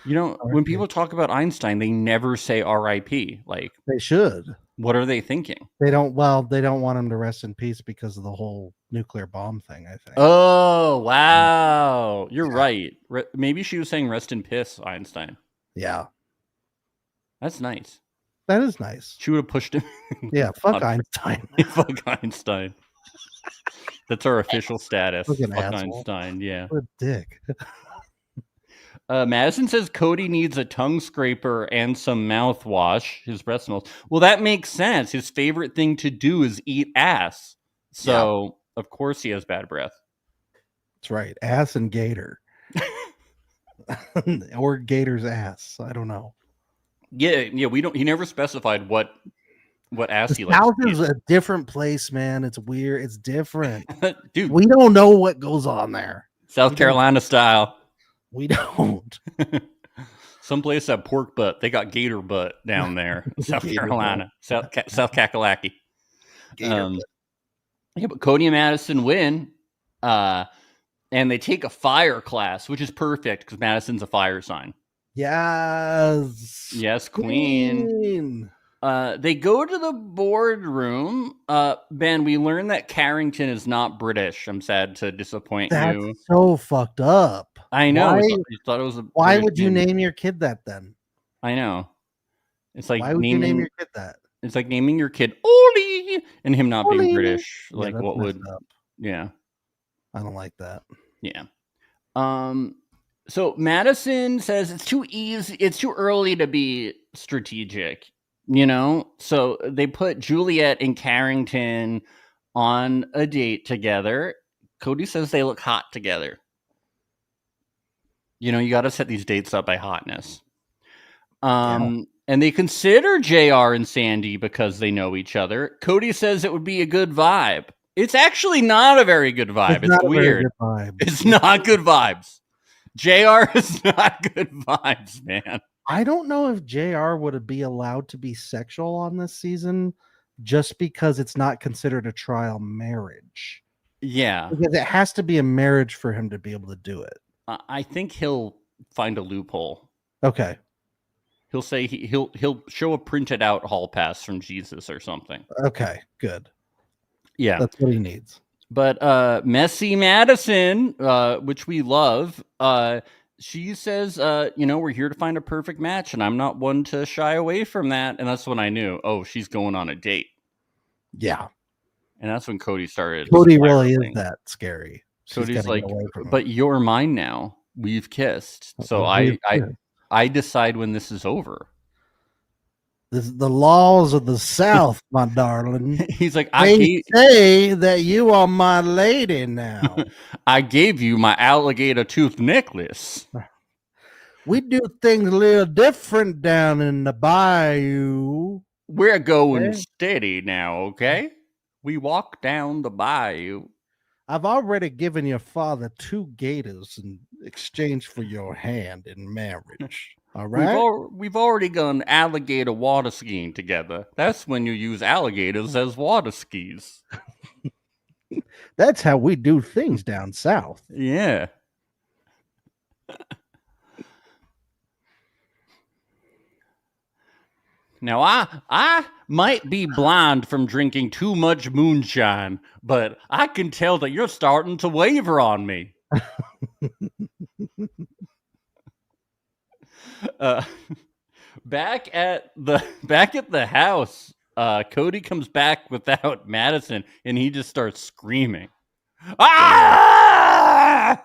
When people talk about Einstein, they never say R.I.P. Like, they should. What are they thinking? They don't want him to rest in peace because of the whole nuclear bomb thing, I think. Oh, wow. You're right. Maybe she was saying rest in piss, Einstein. Yeah. That's nice. That is nice. She would have pushed him. Yeah, fuck Einstein. Fuck Einstein. That's our official status. Fuck Einstein, yeah. What a dick. Madison says Cody needs a tongue scraper and some mouthwash. His breath smells. Well, that makes sense. His favorite thing to do is eat ass. So, of course, he has bad breath. That's right. Ass and gator. Or gator's ass. I don't know. Yeah. We don't. He never specified what ass he likes. South is a different place, man. It's weird. It's different, dude. We don't know what goes on there. South Carolina style. We don't. Someplace that pork butt. They got gator butt down there. South Carolina. South Kakalaki. Yeah, but Cody and Madison win. And they take a fire class, which is perfect because Madison's a fire sign. Yes, queen. They go to the boardroom. Ben, we learned that Carrington is not British. I'm sad to disappoint you. That's so fucked up. I know. I thought it was why would you name your kid that then? I know. It's like why would you name your kid that? It's like naming your kid Oli and him not being British. Yeah, like what would? Up. Yeah, I don't like that. Yeah. So Madison says it's too easy. It's too early to be strategic. So they put Juliet and Carrington on a date together. Cody says they look hot together. You got to set these dates up by hotness. And they consider JR and Sandy because they know each other. Cody says it would be a good vibe. It's actually not a very good vibe. It's not a very weird. good vibe. It's not good vibes. JR is not good vibes, man. I don't know if JR would be allowed to be sexual on this season just because it's not considered a trial marriage. Yeah. Because it has to be a marriage for him to be able to do it. I think he'll find a loophole. Okay. He'll say he'll show a printed out hall pass from Jesus or something. Okay, good. Yeah. That's what he needs. But Messy Madison, which we love, she says, we're here to find a perfect match, and I'm not one to shy away from that. And that's when I knew, she's going on a date. Yeah. And that's when Cody started. Cody really is that scary. Cody's like, but you're mine now. We've kissed. So I decide when this is over. This is the laws of the South, my darling. He's like, I say that you are my lady now. I gave you my alligator tooth necklace. We do things a little different down in the bayou. We're going steady now, okay? We walk down the bayou. I've already given your father 2 gators in exchange for your hand in marriage. All right. We've already gone alligator water skiing together. That's when you use alligators as water skis. That's how we do things down south. Yeah. Now, I might be blind from drinking too much moonshine, but I can tell that you're starting to waver on me. Back at the house, Cody comes back without Madison, and he just starts screaming. Ah!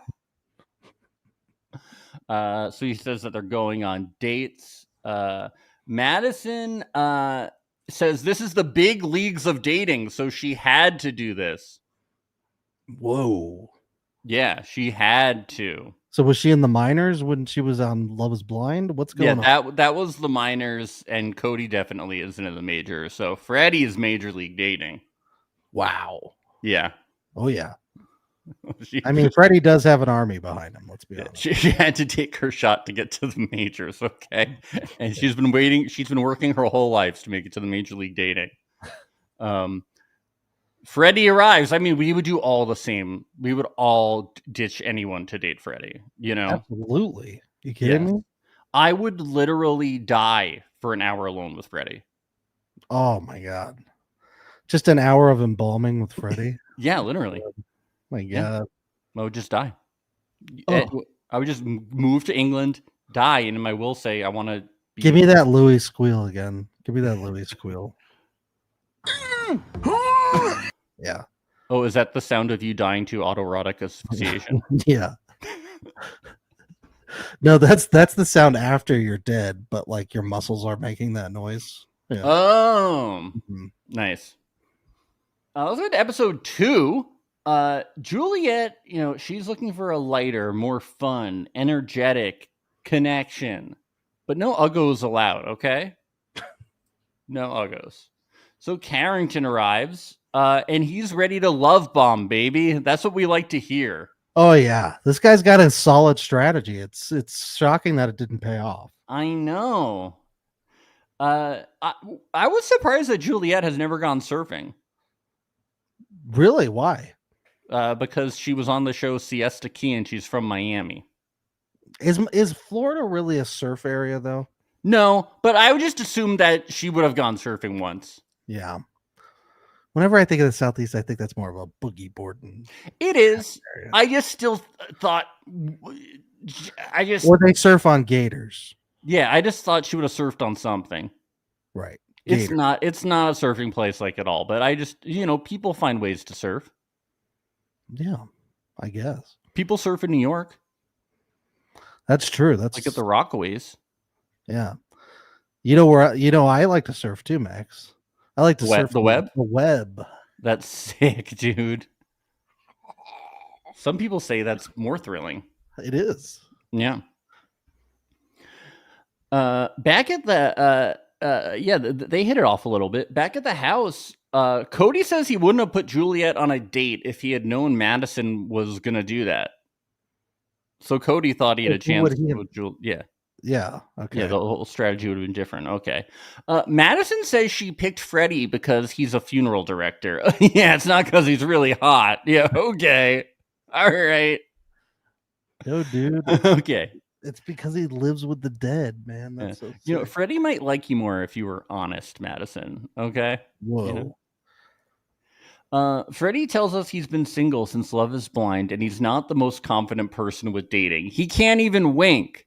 So he says that they're going on dates. Madison says this is the big leagues of dating, so she had to do this. Whoa. Yeah, she had to. So was she in the minors when she was on Love is Blind? What's going on? Yeah, that was the minors, and Cody definitely isn't in the majors. So Freddie is major league dating. Wow. Yeah. Oh, yeah. I mean, Freddie does have an army behind him. Let's be honest. She had to take her shot to get to the majors, okay? And she's been waiting. She's been working her whole life to make it to the major league dating. Freddie arrives. I mean, we would do all the same. We would all ditch anyone to date Freddie, you know? Absolutely. You kidding me? I would literally die for an hour alone with Freddie. Oh, my God. Just an hour of embalming with Freddie? Yeah, literally. My God. Yeah. I would just die. Oh. I would just move to England, die, and in my will say, I want to be... Give me that Louis squeal again. Give me that Louis squeal. Yeah. Oh, is that the sound of you dying to autoerotic asphyxiation? Yeah. No, that's the sound after you're dead, but like your muscles are making that noise. Yeah. Oh, nice. Let's go to episode 2. Juliet, she's looking for a lighter, more fun, energetic connection, but no uggos allowed. Okay. No uggos. So Carrington arrives, and he's ready to love bomb, baby. That's what we like to hear. Oh yeah, this guy's got a solid strategy. It's shocking that it didn't pay off. I know. I was surprised that Juliet has never gone surfing. Really? Why? Because she was on the show Siesta Key, and she's from Miami. Is Florida really a surf area though? No, but I would just assume that she would have gone surfing once. Yeah. Whenever I think of the Southeast, I think that's more of a boogie boarding. It is. Area. I just still thought. Or they surf on gators. Yeah, I just thought she would have surfed on something. Right. Gator. It's not a surfing place like at all. But I just, people find ways to surf. Yeah, I guess. People surf in New York. That's true. That's like at the Rockaways. Yeah. I like to surf too, Max. I like to surf the web. The web. That's sick, dude. Some people say that's more thrilling. It is. Yeah. Back at the they hit it off a little bit. Back at the house, Cody says he wouldn't have put Juliet on a date if he had known Madison was gonna do that. So Cody thought he had a chance with Juliet. Yeah. Yeah. Okay. Yeah, the whole strategy would have been different. Okay. Madison says she picked Freddie because he's a funeral director. Yeah, it's not because he's really hot. Yeah, okay. All right. No, dude. Okay. It's because he lives with the dead, man. That's so sick. Freddie might like you more if you were honest, Madison. Okay. Whoa. Freddie tells us he's been single since Love is Blind, and he's not the most confident person with dating. He can't even wink.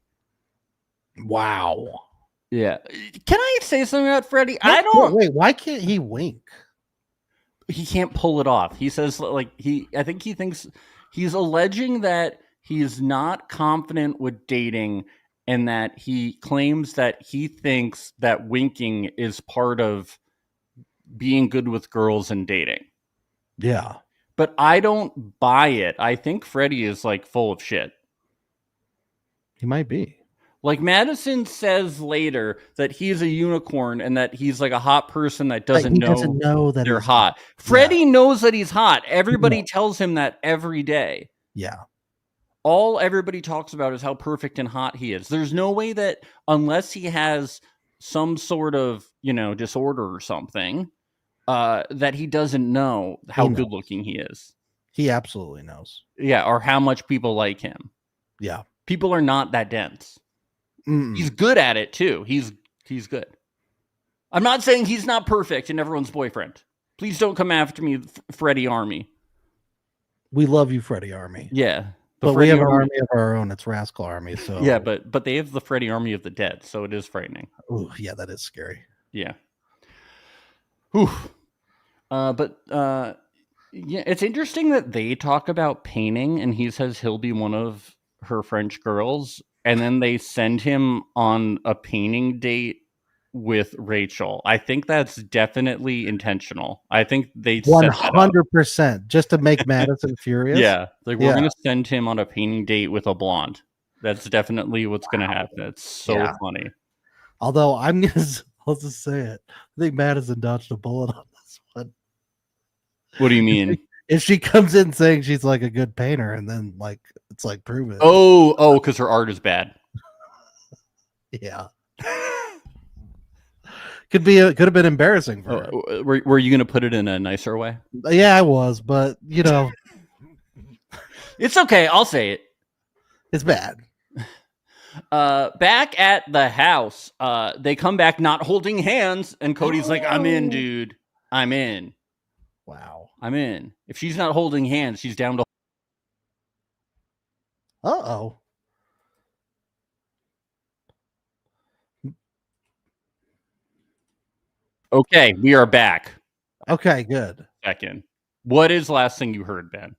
Wow. Yeah. Can I say something about Freddie? I don't. Wait, why can't he wink? He can't pull it off. He says, I think he thinks he's alleging that he's not confident with dating, and that he claims that he thinks that winking is part of being good with girls and dating. Yeah. But I don't buy it. I think Freddie is full of shit. He might be. Madison says later that he's a unicorn and that he's a hot person that doesn't know that they're hot. Freddie knows that he's hot. Everybody tells him that every day. Yeah. All everybody talks about is how perfect and hot he is. There's no way that unless he has some sort of, disorder or something, that he doesn't know how good looking he is. He absolutely knows. Yeah, or how much people like him. Yeah. People are not that dense. Mm-mm. He's good at it too. He's good. I'm not saying he's not perfect and everyone's boyfriend. Please don't come after me, Freddie Army. We love you, Freddie Army. Yeah. But we have an army of our own. It's Rascal Army. So yeah, but they have the Freddie Army of the dead, so it is frightening. Oh, yeah, that is scary. Yeah. Whew. Yeah, it's interesting that they talk about painting, and he says he'll be one of her French girls, and then they send him on a painting date with Rachel. I think that's definitely intentional. I think they 100% just to make Madison furious. Yeah, we're gonna send him on a painting date with a blonde. That's definitely what's gonna happen. It's so funny. Although I'll just say it. I think Madison dodged a bullet on this one. What do you mean? If she comes in saying she's a good painter, and then it's prove it. Oh, because her art is bad. Yeah. Could have been embarrassing for her. Were you going to put it in a nicer way? Yeah, I was, but it's okay. I'll say it. It's bad. Back at the house, they come back not holding hands, and Cody's like, "I'm in, dude. I'm in. Wow, I'm in. If she's not holding hands, she's down to." Uh-oh. Okay, we are back. Okay, good. Second. What is the last thing you heard, Ben?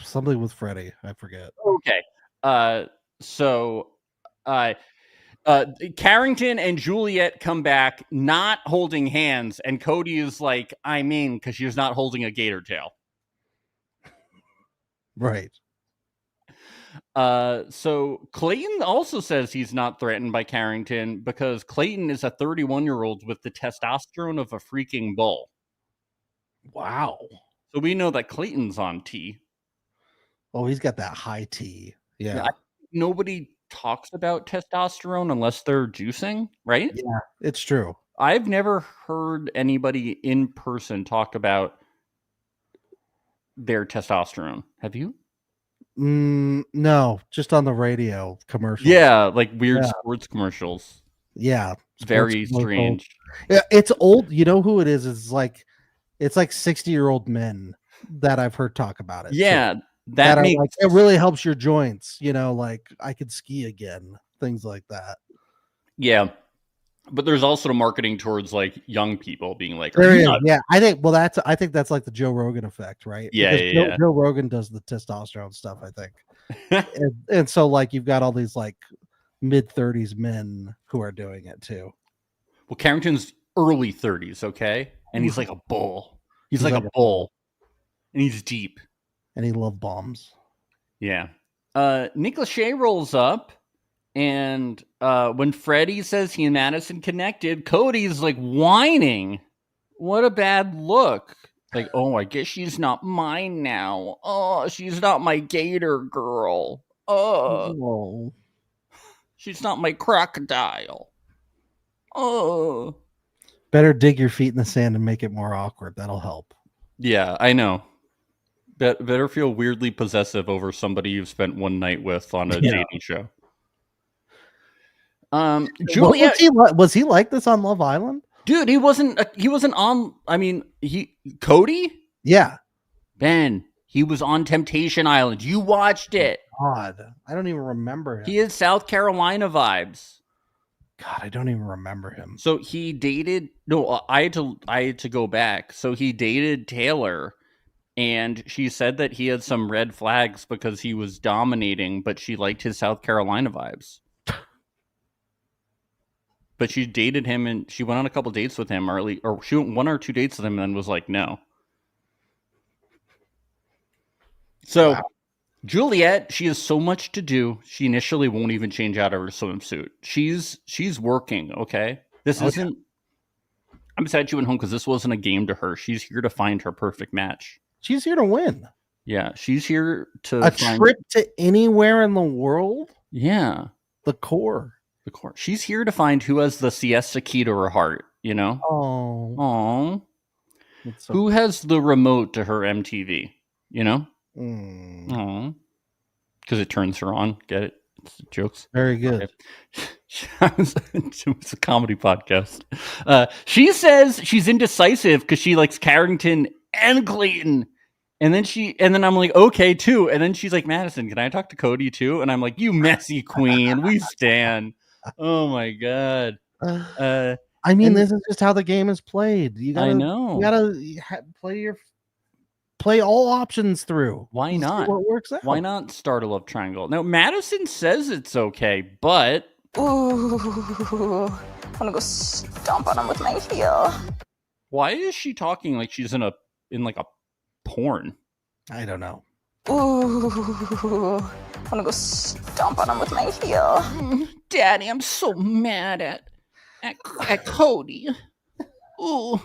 Something with Freddie. I forget. Okay. So Carrington and Juliet come back not holding hands, and Cody is like, I'm in, because she's not holding a gator tail. Right. So Clayton also says he's not threatened by Carrington because Clayton is a 31-year-old with the testosterone of a freaking bull. Wow. So we know that Clayton's on T. Oh, he's got that high T. Yeah. Nobody talks about testosterone unless they're juicing, right? Yeah, it's true. I've never heard anybody in person talk about their testosterone. Have you? No, just on the radio commercials. Yeah, weird sports commercials. Yeah, very strange. Yeah, it's old. You know who it is? It's like 60-year-old men that I've heard talk about it. Yeah, so that makes it really helps your joints. I could ski again. Things like that. Yeah, but there's also marketing towards young people being like, yeah. I think that's the Joe Rogan effect, right? Yeah, because Joe Rogan does the testosterone stuff, I think, and so you've got all these mid-30s men who are doing it too. Well, Carrington's early 30s, okay, and he's like a bull. He's like a bull, and he's deep, and he loves bombs. Yeah. Nick Lachey rolls up. And when Freddie says he and Madison connected, Cody's whining. What a bad look. Like, oh, I guess she's not mine now. Oh, she's not my gator girl. Oh, she's not my crocodile. Oh. Better dig your feet in the sand and make it more awkward. That'll help. Yeah, I know. Better feel weirdly possessive over somebody you've spent one night with on a dating show. Julia, was he like this on Love Island? Dude, he wasn't on. I mean, Cody. Yeah, Ben. He was on Temptation Island. You watched it. God, I don't even remember him. He had South Carolina vibes. God, I don't even remember him. So he dated. No, I had to go back. So he dated Taylor, and she said that he had some red flags because he was dominating, but she liked his South Carolina vibes. But she dated him, and she went on a couple dates with him early, or she went 1 or 2 dates with him, and then was like, no. So, wow. Juliet, she has so much to do. She initially won't even change out of her swimsuit. She's working. Okay, this isn't. Yeah. I'm sad she went home because this wasn't a game to her. She's here to find her perfect match. She's here to win. Yeah, she's here to trip to anywhere in the world. Yeah, the core. She's here to find who has the siesta key to her heart, you know? Oh. Who has the remote to her MTV, you know? Oh. Because it turns her on. Get it? It's jokes. Very good. Okay. It's a comedy podcast. She says she's indecisive because she likes Carrington and Clayton. And then I'm like, okay, too. And then she's like, Madison, can I talk to Cody too? And I'm like, you messy queen. We stan. Oh my God. I mean, this is just how the game is played. You gotta play all options through. Why not? What works out? Why not start a love triangle? Now, Madison says it's okay, but ooh, I wanna go stomp on him with my heel. Why is she talking like she's in like a porn? I don't know. Ooh, I wanna go stomp on him with my heel. Daddy, I'm so mad at Cody. Ooh,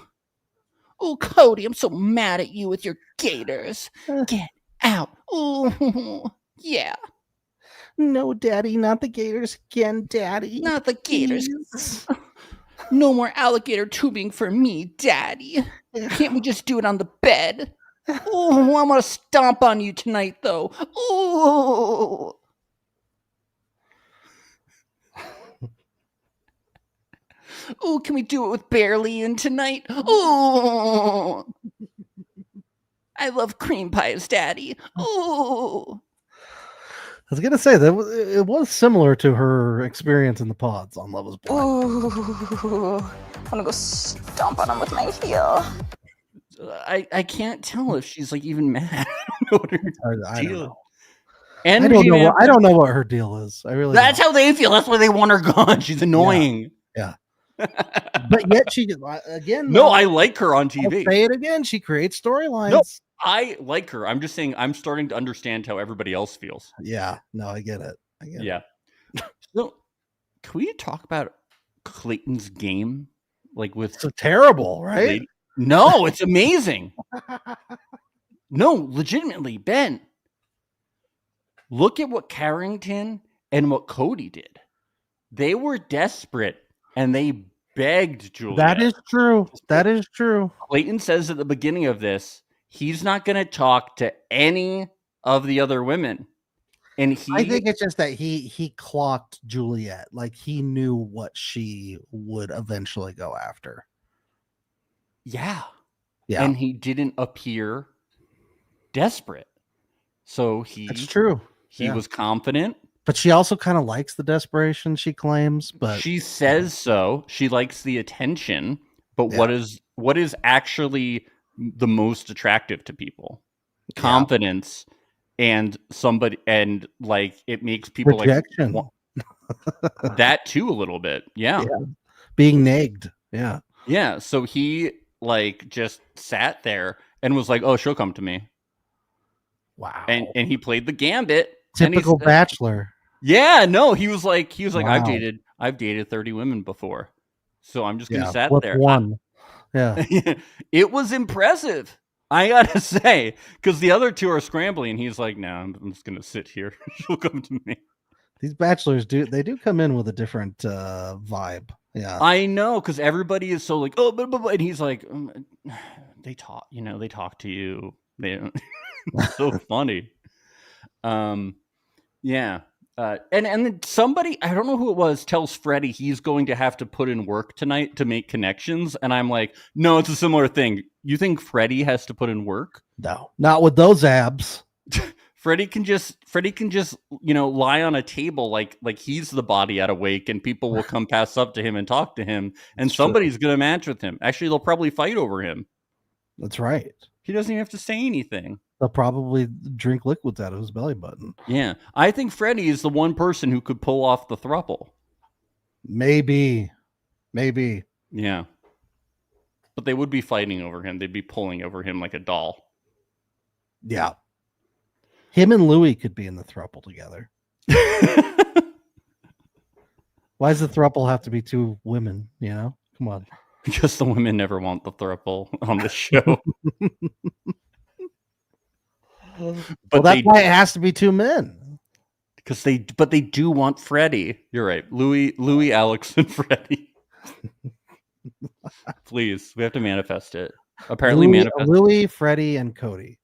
Cody, I'm so mad at you with your gators. Get out. Ooh, yeah. No, Daddy, not the gators again, Daddy. Not the gators. Please. No more alligator tubing for me, Daddy. Can't we just do it on the bed? Ooh, I'm gonna stomp on you tonight, though. Ooh. Ooh, can we do it with Barely in tonight? Ooh. I love cream pies, Daddy. Ooh. I was gonna say that it was similar to her experience in the pods on Love Is Blind. Ooh, I'm gonna go stomp on him with my heel. I can't tell if she's like even mad. I don't know what her deal is. And I don't know what her deal is. That's how they feel. That's why they want her gone. She's annoying. Yeah. But yet she again. No, I like her on TV. I'll say it again. She creates storylines. No, I like her. I'm just saying I'm starting to understand how everybody else feels. Yeah. No, I get it. Yeah. So, can we talk about Clayton's game? Like with so terrible, right? No, it's amazing. No, legitimately, Ben. Look at what Carrington and what Cody did. They were desperate and they begged Julia. That is true. That is true. Clayton says at the beginning of this, he's not going to talk to any of the other women. And I think it's just that he clocked Juliet. Like he knew what she would eventually go after. Yeah. Yeah. And he didn't appear desperate. So That's true. He was confident. But she also kind of likes the desperation she claims, but she says so. She likes the attention, but what is actually the most attractive to people? Confidence and somebody, and like it makes people rejection. Like that too a little bit. Yeah. Being nagged. Yeah. Yeah. So he like just sat there and was like, "Oh, she'll come to me." Wow. And he played the gambit. Typical bachelor. Yeah, no, he was like, wow. I've dated 30 women before. So I'm just gonna sit what's there. One. Yeah. It was impressive. I gotta say, because the other two are scrambling. He's like, "No, I'm just gonna sit here. She'll come to me." These bachelors do come in with a different vibe. Yeah. I know, because everybody is so like, "Oh," and he's like, "They talk, they talk to you. They it's so funny." Yeah. And then somebody, I don't know who it was, tells Freddie he's going to have to put in work tonight to make connections, and I'm like, no, it's a similar thing. You think Freddie has to put in work? No, not with those abs. Freddie can just lie on a table like he's the body at a wake, and people will come pass up to him and talk to him, and somebody's gonna match with him. Actually, they'll probably fight over him. That's right. He doesn't even have to say anything. They'll probably drink liquids out of his belly button. Yeah, I think Freddie is the one person who could pull off the throuple. Maybe. Yeah. But they would be fighting over him. They'd be pulling over him like a doll. Yeah. Him and Louis could be in the throuple together. Why does the throuple have to be two women? Come on. Because the women never want the throuple on the show. But that's why it has to be two men. Because they do want Freddie. You're right. Louis, Alex, and Freddie. Please, we have to manifest it. Apparently, Louis, Freddie, and Cody.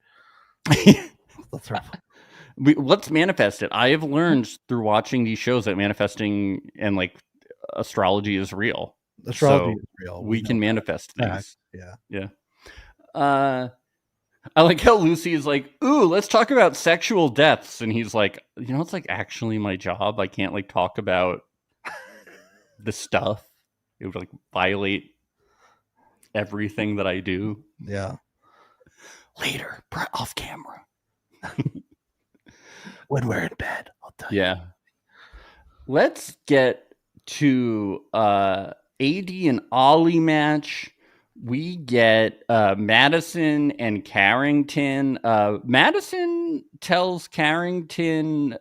Let's manifest it. I have learned through watching these shows that manifesting and like astrology is real. Astrology is real. We can manifest things. Yeah. I like how Lucy is like, "Ooh, let's talk about sexual deaths," and he's like, "It's like actually my job. I can't like talk about the stuff. It would like violate everything that I do." Yeah. Later, off camera. When we're in bed, I'll tell you. Yeah. Let's get to AD and Ollie match. We get Madison and Carrington. Madison tells Carrington,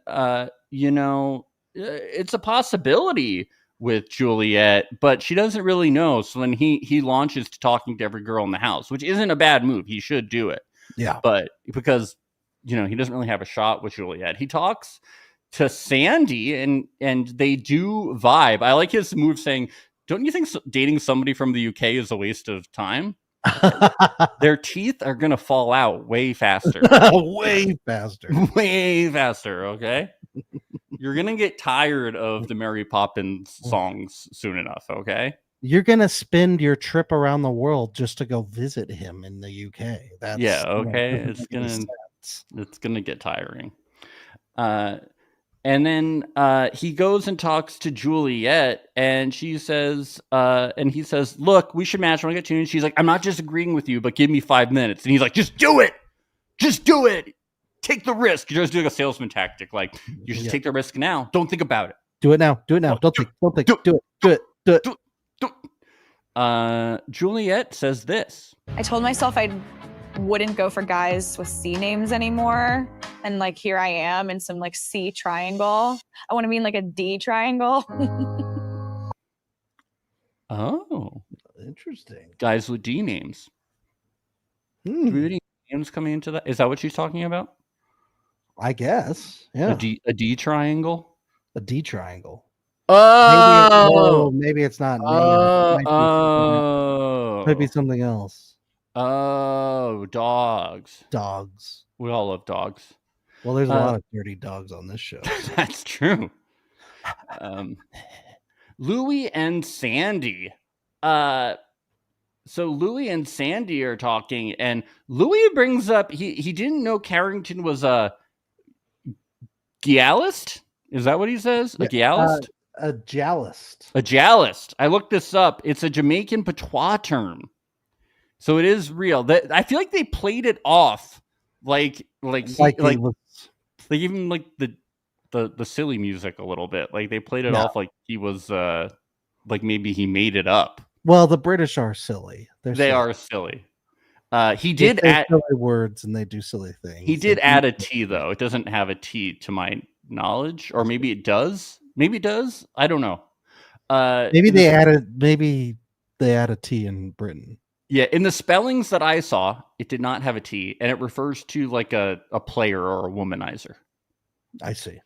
it's a possibility with Juliet, but she doesn't really know. So then he launches to talking to every girl in the house, which isn't a bad move. He should do it. Yeah. But because, he doesn't really have a shot with Juliet. He talks to Sandy and they do vibe. I like his move saying, "Don't you think dating somebody from the UK is a waste of time? Their teeth are going to fall out way faster." Way faster, okay? You're going to get tired of the Mary Poppins songs soon enough, okay? You're going to spend your trip around the world just to go visit him in the UK. Yeah, okay? It's going to get tiring. And then he goes and talks to Juliet, and she says, and he says, "Look, we should match when I get to you." And she's like, "I'm not just agreeing with you, but give me 5 minutes." And he's like, "Just do it. Just do it. Take the risk." You're just doing a salesman tactic. Like, you should take the risk now. Don't think about it. Do it now. Do it now. Don't think. Do it. Juliet says this. I told myself I wouldn't go for guys with C names anymore. And like, here I am in some like C triangle. I want to be in like a D triangle. Oh, interesting. Guys with D names. Do we have any names coming into that? Is that what she's talking about? I guess. Yeah. A D triangle? A D triangle. Oh, maybe it's not. Might be something else. Oh, dogs. Dogs. We all love dogs. Well, there's a lot of dirty dogs on this show. So. That's true. Louis and Sandy. So Louis and Sandy are talking, and Louis brings up he didn't know Carrington was a Gialist. Is that what he says? A Gialist? A Jalist. A Jalist. I looked this up. It's a Jamaican patois term. So it is real. I feel like they played it off like even like the silly music a little bit. Like they played it off like he was like maybe he made it up. Well, the British are silly. They are silly. He did add silly words and they do silly things. He did add a T though. It doesn't have a T to my knowledge, or maybe it does. Maybe it does. I don't know. Maybe they added a T in Britain. Yeah, in the spellings that I saw, it did not have a T, and it refers to like a player or a womanizer. I see.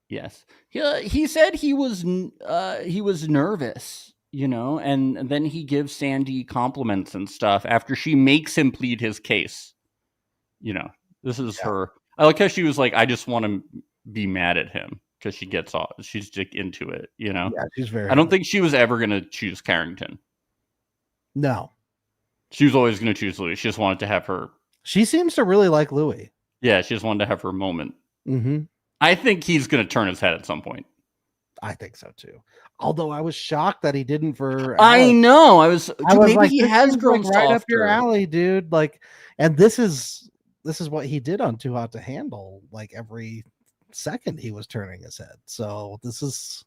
Yes, he said he was nervous, and then he gives Sandy compliments and stuff after she makes him plead his case. This is her. I like how she was like, I just want to be mad at him because she gets off. She's just into it. Yeah, she's very. I don't think she was ever gonna choose Carrington. No, she was always gonna choose Louis. She just wanted to have her. She seems to really like Louis. Yeah, she just wanted to have her moment. Mm-hmm. I think he's going to turn his head at some point. I think so too. Although I was shocked that he didn't for. I know. I was maybe like, he has grown like right softer. up your alley, dude. Like, and this is what he did on Too Hot to Handle. Like every second he was turning his head. So this is,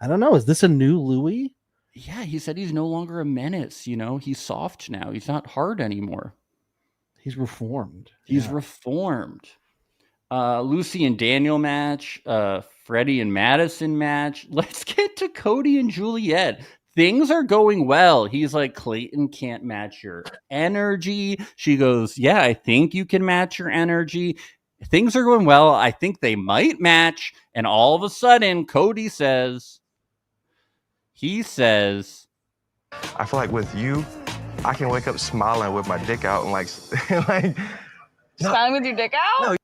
I don't know. Is this a new Louis? Yeah, he said he's no longer a menace. He's soft now. He's not hard anymore. He's reformed. He's reformed. Lucy and Daniel match, Freddie and Madison match. Let's get to Cody and Juliet. Things are going well. He's like, Clayton can't match your energy. She goes, yeah, I think you can match your energy. Things are going well. I think they might match. And all of a sudden, Cody says, I feel like with you, I can wake up smiling with my dick out and like smiling with your dick out? No.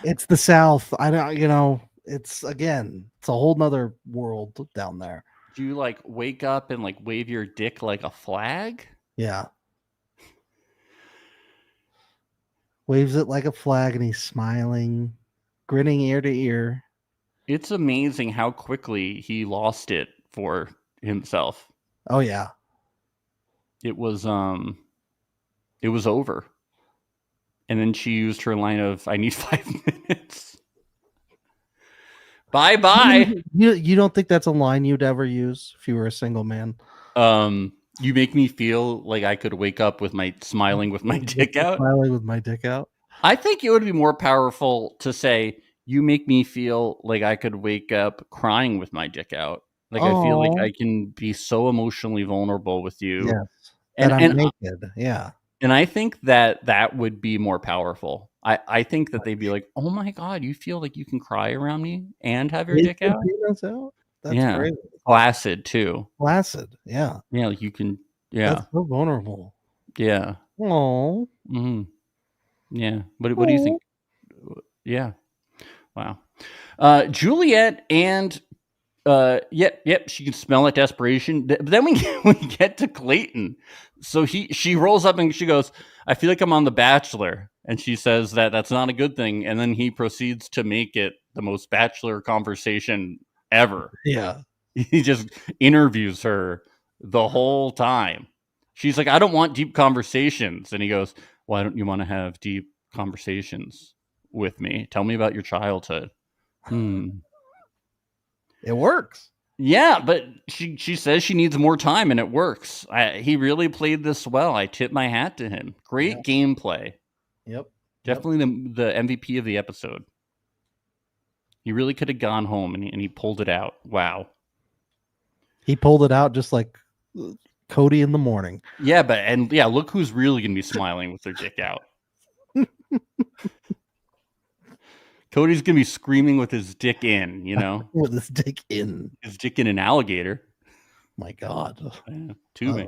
It's the South. I don't, it's a whole nother world down there. Do you like wake up and like wave your dick like a flag? Yeah. Waves it like a flag and he's smiling, grinning ear to ear. It's amazing how quickly he lost it for himself. Oh yeah. It was over. And then she used her line of, I need 5 minutes. Bye-bye. You don't think that's a line you'd ever use if you were a single man? You make me feel like I could wake up with smiling with my dick out. Smiling with my dick out. I think it would be more powerful to say, you make me feel like I could wake up crying with my dick out. Like, I feel like I can be so emotionally vulnerable with you. Yes. And I'm naked. Yeah. And I think that would be more powerful. I think that they'd be like, oh my God, you feel like you can cry around me and have your dick out? That's yeah. crazy. Flaccid too. Flaccid. Yeah. Yeah. Like you can. Yeah. That's so vulnerable. Yeah. Oh. Mm-hmm. Yeah. What do you think? Yeah. Wow. Juliet and yep, she can smell that desperation. But then we get to Clayton. So she rolls up and she goes, I feel like I'm on The Bachelor. And she says that that's not a good thing. And then he proceeds to make it the most Bachelor conversation ever. Yeah. He just interviews her the whole time. She's like, I don't want deep conversations. And he goes, why don't you want to have deep conversations with me? Tell me about your childhood. It works. Yeah, but she says she needs more time, and it works. He really played this well. I tip my hat to him. Great gameplay. Yep. Definitely the MVP of the episode. He really could have gone home, and he pulled it out. Wow. He pulled it out just like Cody in the morning. Yeah, look who's really going to be smiling with their dick out. Cody's going to be screaming with his dick in, With his dick in. His dick in an alligator. My God. Me.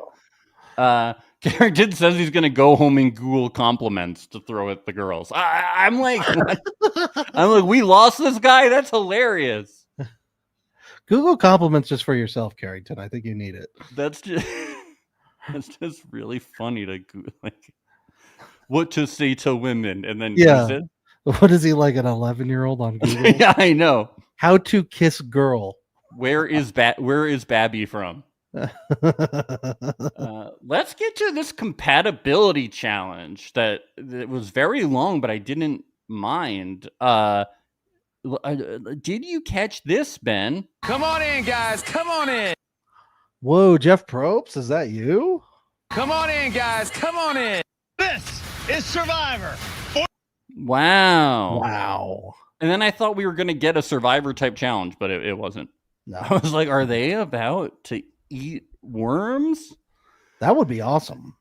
Carrington says he's going to go home and Google compliments to throw at the girls. I'm like, we lost this guy? That's hilarious. Google compliments just for yourself, Carrington. I think you need it. That's just really funny to like what to say to women and then use it. What is he, like an 11-year-old on Google? Yeah, I know. How to kiss girl. Where is Babby from? Let's get to this compatibility challenge that was very long, but I didn't mind. Did you catch this, Ben? Come on in, guys. Come on in. Whoa, Jeff Probst, is that you? Come on in, guys. Come on in. This is Survivor. Wow. Wow. And then I thought we were going to get a Survivor type challenge, but it wasn't. No. I was like, are they about to eat worms? That would be awesome.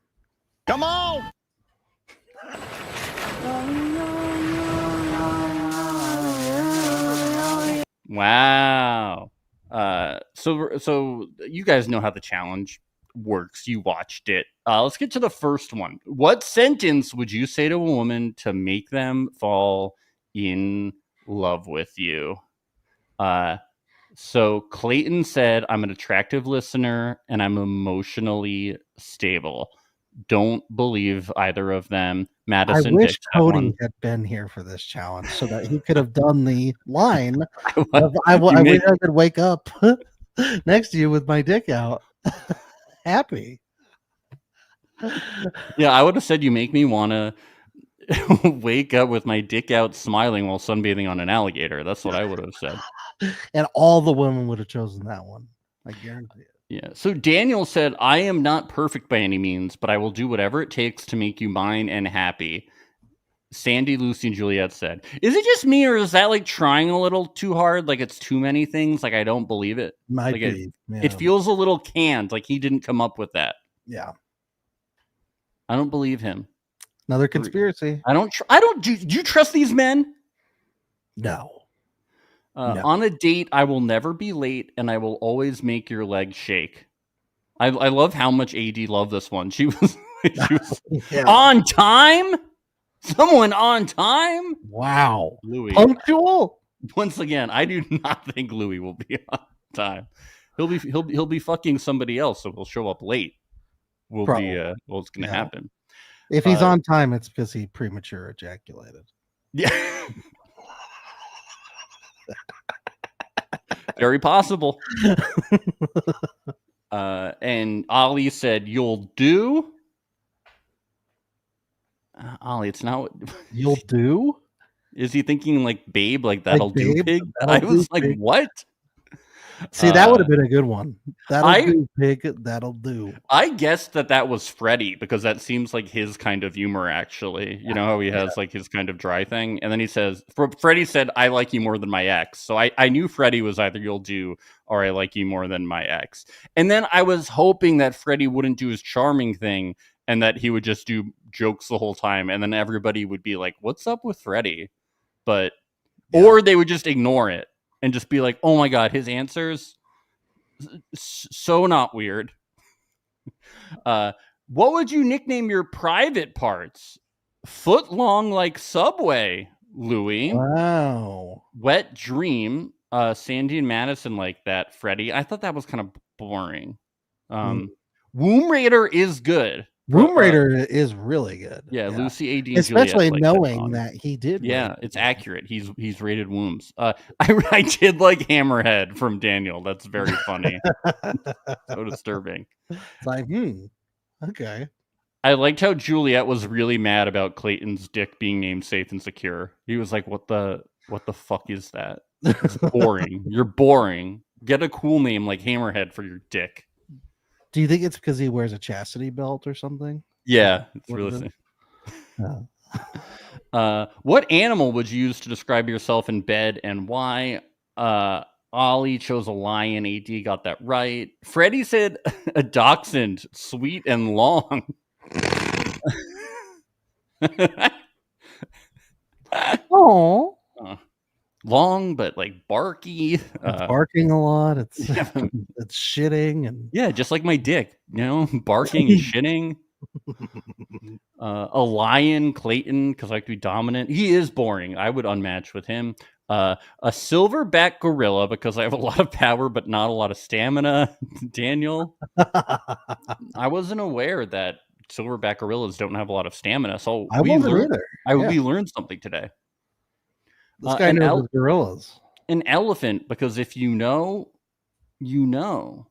Come on! Wow. So you guys know how the challenge works. You watched it. Let's get to the first one. What sentence would you say to a woman to make them fall in love with you? So Clayton said, I'm an attractive listener and I'm emotionally stable. Don't believe either of them. Madison I wish picked that Cody one. had been here for this challenge so that he could have done the line You of, I make- wish I could wake up next to you with my dick out. Happy. Yeah, I would have said you make me want to wake up with my dick out smiling while sunbathing on an alligator. That's what I would have said. And all the women would have chosen that one. I guarantee it. Yeah. So Daniel said, I am not perfect by any means, but I will do whatever it takes to make you mine and happy. Sandy, Lucy, and Juliet said, is it just me or is that like trying a little too hard? Like it's too many things? Like I don't believe it. Might Like be. it feels a little canned. Like he didn't come up with that. Yeah. I don't believe him. Another conspiracy. Do you trust these men? No. No. On a date, I will never be late, and I will always make your legs shake. I love how much AD loved this one. She was on time. Someone on time. Wow. Louis. Punctual. Once again, I do not think Louis will be on time. He'll be fucking somebody else, so he'll show up late. What's going to happen? If he's on time, it's because he premature ejaculated. Yeah. Very possible. And Ollie said, "You'll do." Ollie, it's not what you'll do. Is he thinking like Babe, like that'll like do, Babe, pig? That'll I was do, like, pig. what? See, that would have been a good one. That'll do, pig. That'll do. I guessed that was Freddie because that seems like his kind of humor, actually. You know how he has like his kind of dry thing? And then he says, Freddie said, I like you more than my ex. So I knew Freddie was either you'll do or I like you more than my ex. And then I was hoping that Freddie wouldn't do his charming thing and that he would just do jokes the whole time. And then everybody would be like, what's up with Freddie? But, or they would just ignore it and just be like, oh my God, his answers, so not weird. What would you nickname your private parts? Foot long like Subway, Louis. Wow. Wet dream. Sandy and Madison like that. Freddie. I thought that was kind of boring. Womb Raider is good. Womb Raider is really good. Yeah, Lucy, AD, and especially Juliet knowing that he did. Yeah, it's accurate. He's rated wombs. I did like Hammerhead from Daniel. That's very funny. So disturbing. It's like, okay. I liked how Juliet was really mad about Clayton's dick being named Safe and Secure. He was like, what the fuck is that? It's boring. You're boring. Get a cool name like Hammerhead for your dick. Do you think it's because he wears a chastity belt or something? Yeah, it's really. What animal would you use to describe yourself in bed and why? Ollie chose a lion. AD got that right. Freddie said a dachshund, sweet and long. Oh. Long but like barky. It's barking a lot. It's it's shitting and just like my dick, barking and shitting. A lion, Clayton, because I like to be dominant. He is boring. I would unmatch with him. A silverback gorilla because I have a lot of power but not a lot of stamina. Daniel, I wasn't aware that silverback gorillas don't have a lot of stamina. So we learned something today. This guy knows gorillas. An elephant, because if you know, you know.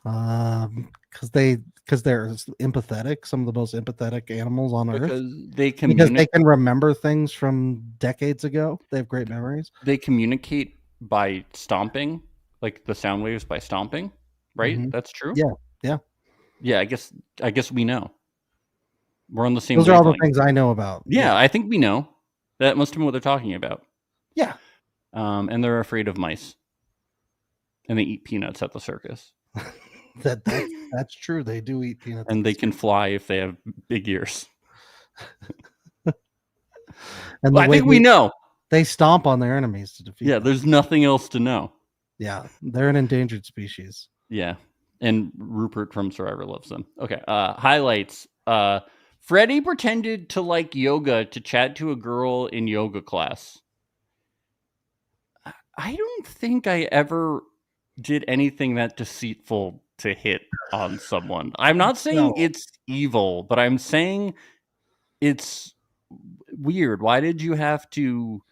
Because they're empathetic. Some of the most empathetic animals on earth. Because they can remember things from decades ago. They have great memories. They communicate by stomping, like the sound waves by stomping. Right? Mm-hmm. That's true. Yeah. I guess we know. We're on the same. Those are all the things I know about. Yeah, I think we know. That must have been what they're talking about. Yeah. And they're afraid of mice. And they eat peanuts at the circus. That's true. They do eat peanuts. And they can fly if they have big ears. And I think we know. They stomp on their enemies to defeat them. There's nothing else to know. Yeah, they're an endangered species. Yeah. And Rupert from Survivor loves them. Okay. Highlights. Freddie pretended to like yoga to chat to a girl in yoga class. I don't think I ever did anything that deceitful to hit on someone. I'm not saying it's evil, but I'm saying it's weird. Why did you have to?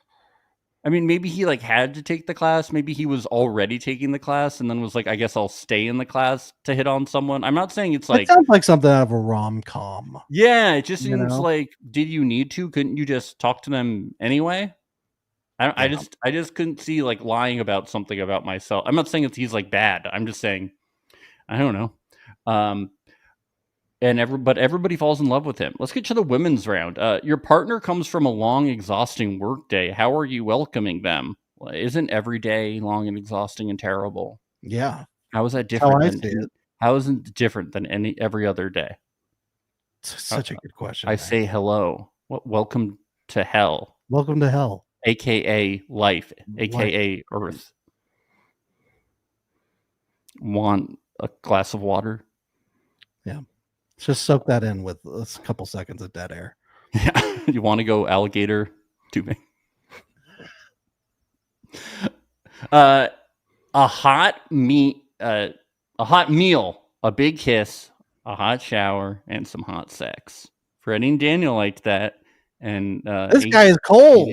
I mean, maybe he like had to take the class. Maybe he was already taking the class and then was like, I guess I'll stay in the class to hit on someone. I'm not saying it's like... It sounds like something out of a rom-com. Yeah, it just seems like, did you need to? Couldn't you just talk to them anyway? I just couldn't see like lying about something about myself. I'm not saying he's like bad. I'm just saying, I don't know. But everybody falls in love with him. Let's get to the women's round. Your partner comes from a long, exhausting work day. How are you welcoming them? Well, isn't every day long and exhausting and terrible? Yeah. How is that different? How is it different than every other day? It's such a good question. I say hello. Welcome to hell. Welcome to hell. AKA life. AKA Earth. Want a glass of water? Yeah. Just soak that in with a couple seconds of dead air. Yeah. You want to go alligator tubing? A hot meal, a big kiss, a hot shower, and some hot sex. Freddie and Daniel liked that. And this guy is cold.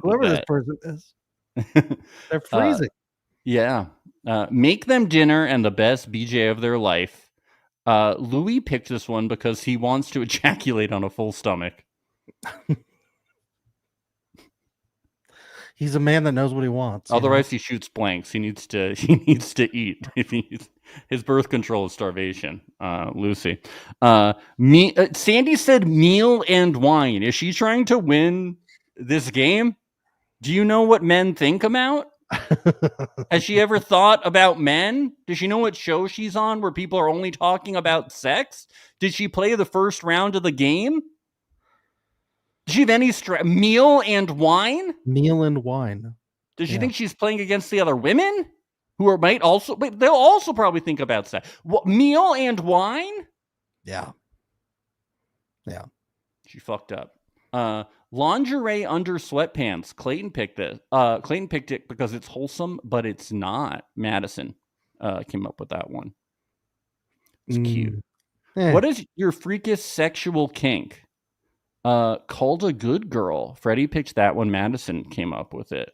Whoever this person is. They're freezing. Yeah. Make them dinner and the best BJ of their life. Louis picked this one because he wants to ejaculate on a full stomach. He's a man that knows what he wants. Otherwise, he shoots blanks. He needs to eat. His birth control is starvation. Lucy. Sandy said meal and wine. Is she trying to win this game? Do you know what men think about? Has she ever thought about men? Does she know what show she's on where people are only talking about sex? Did she play the first round of the game? Does she have any meal and wine? Meal and wine. Does she think she's playing against the other women who might also? But they'll also probably think about sex. What, meal and wine? Yeah. Yeah. She fucked up. Lingerie under sweatpants. Clayton picked this. Clayton picked it because it's wholesome, but it's not. Madison came up with that one. It's cute. What is your freakiest sexual kink? Called a good girl. Freddie picked that one. Madison came up with it.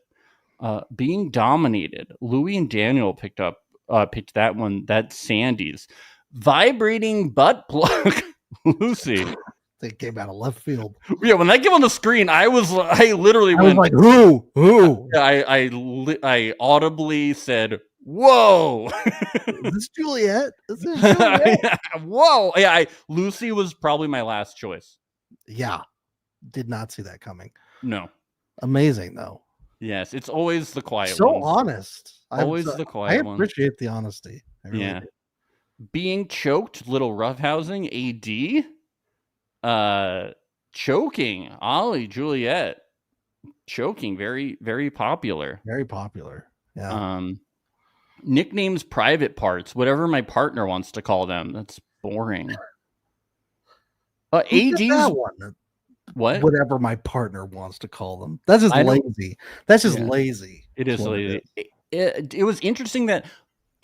Being dominated. Louis and Daniel picked that one. That's Sandy's. Vibrating butt plug. Lucy. They came out of left field. Yeah, when that came on the screen, I literally was like, who? I audibly said, "Whoa!" Is this Juliet? Is this Juliet? Whoa! Yeah, Lucy was probably my last choice. Yeah, did not see that coming. No, amazing though. Yes, it's always the quiet. So ones. Honest. Always the quiet. I appreciate the honesty. Yeah, being choked, little roughhousing. AD. Choking. Ollie, Juliet. Choking. Very, very popular. Very popular. Yeah. Nicknames, private parts, whatever my partner wants to call them. That's boring. AD's one? What? Whatever my partner wants to call them. That's just lazy. That's just lazy. It is lazy. It was interesting that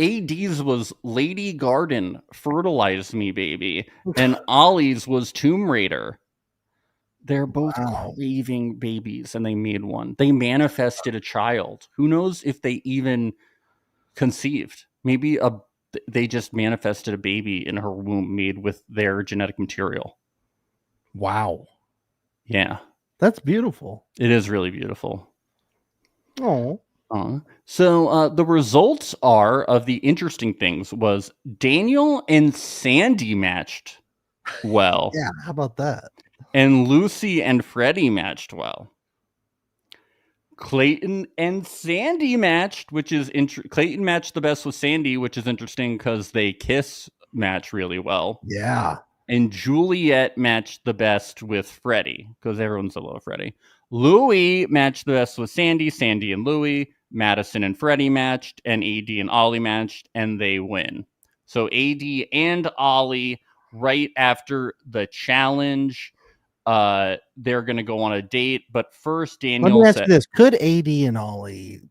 AD's was Lady Garden, fertilized me, baby. And Ollie's was Tomb Raider. They're both craving babies, and they made one. They manifested a child. Who knows if they even conceived? Maybe they just manifested a baby in her womb made with their genetic material. Wow. Yeah. That's beautiful. It is really beautiful. Oh. So the results of the interesting things was Daniel and Sandy matched well. Yeah, how about that? And Lucy and Freddie matched well. Clayton and Sandy matched, which is Clayton matched the best with Sandy, which is interesting because they kiss match really well. Yeah. And Juliet matched the best with Freddie because everyone's a little Freddie. Louis matched the best with Sandy. Sandy and Louis. Madison and Freddie matched, and AD and Ollie matched, and they win. So AD and Ollie, right after the challenge, they're going to go on a date. But first, Daniel Let me ask said, you this: could AD and Ollie,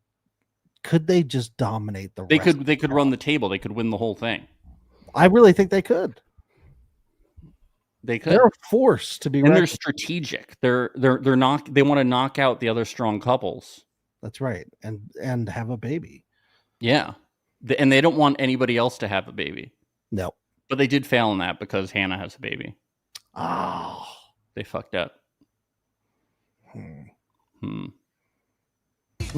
could they just dominate the? They could run the table. They could win the whole thing. I really think they could. They could. They're a force to be. And they're strategic. They're not. They want to knock out the other strong couples. That's right, and have a baby. Yeah, and they don't want anybody else to have a baby. No, but they did fail in that because Hannah has a baby. Oh, they fucked up. We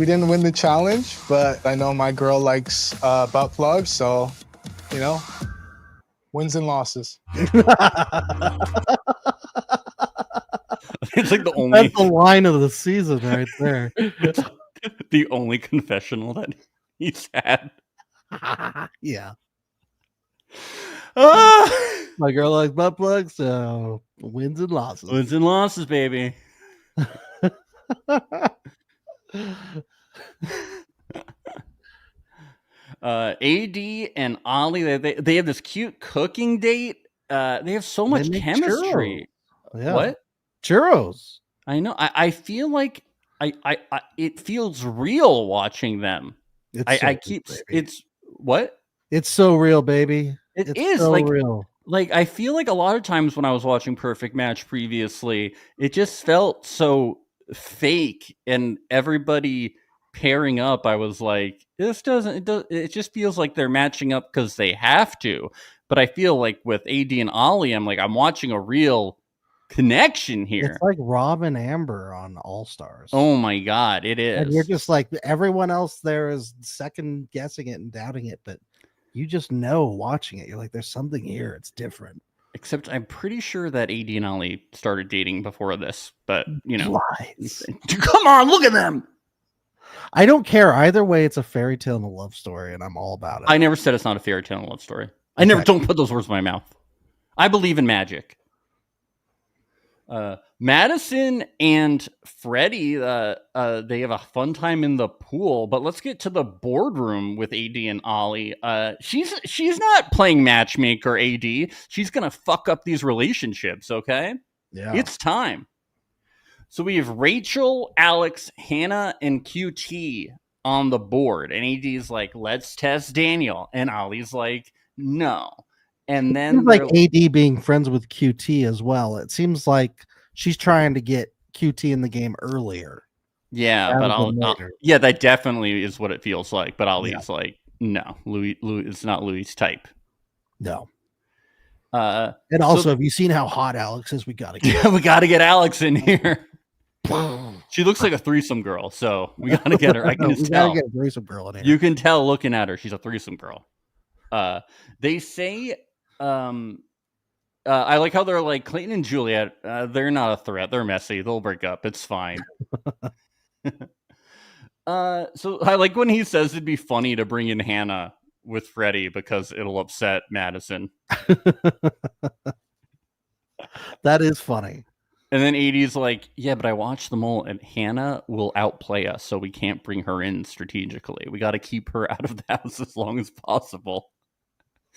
didn't win the challenge, but I know my girl likes butt plugs, so you know, wins and losses. It's like the only. That's the line of the season right there. The only confessional that he's had. Yeah. My girl likes butt plugs, so wins and losses. Wins and losses, baby. AD and Ollie, they have this cute cooking date. They have so much chemistry. Yeah. What? Churros. I know. I feel like I it feels real watching them. It's what? It's so real, baby. It is so like real. Like I feel like a lot of times when I was watching Perfect Match previously, it just felt so fake, and everybody pairing up, I was like, it just feels like they're matching up because they have to. But I feel like with AD and Ollie, I'm watching a real connection here. It's like Rob and Amber on All Stars. Oh my god, it is. And you're just like, everyone else there is second guessing it and doubting it, but you just know watching it, you're like, there's something here, it's different. Except I'm pretty sure that AD and Ollie started dating before this, but you know, lies. Come on, look at them. I don't care either way. It's a fairy tale and a love story, and I'm all about it. I never said it's not a fairy tale and a love story. I never don't put those words in my mouth. I believe in magic. Madison and Freddie, they have a fun time in the pool, but let's get to the boardroom with AD and Ollie. She's not playing matchmaker, AD. She's gonna fuck up these relationships, okay? Yeah. It's time. So we have Rachel, Alex, Hannah, and QT on the board. And AD's like, let's test Daniel. And Ollie's like, no. And then like AD being friends with QT as well. It seems like she's trying to get QT in the game earlier. Yeah, but yeah, that definitely is what it feels like. But Ollie's like, no, Louis, it's not Louis' type. No. And also, have you seen how hot Alex is? We gotta get Alex in here. She looks like a threesome girl, so we gotta get her. I can just tell. Gotta get a threesome girl in here. You can tell looking at her, she's a threesome girl. They say, I like how they're like Clayton and Juliet. They're not a threat. They're messy. They'll break up. It's fine. So I like when he says it'd be funny to bring in Hannah with Freddie because it'll upset Madison. That is funny. And then AD's like, yeah, but I watched them all, and Hannah will outplay us, so we can't bring her in strategically. We got to keep her out of the house as long as possible.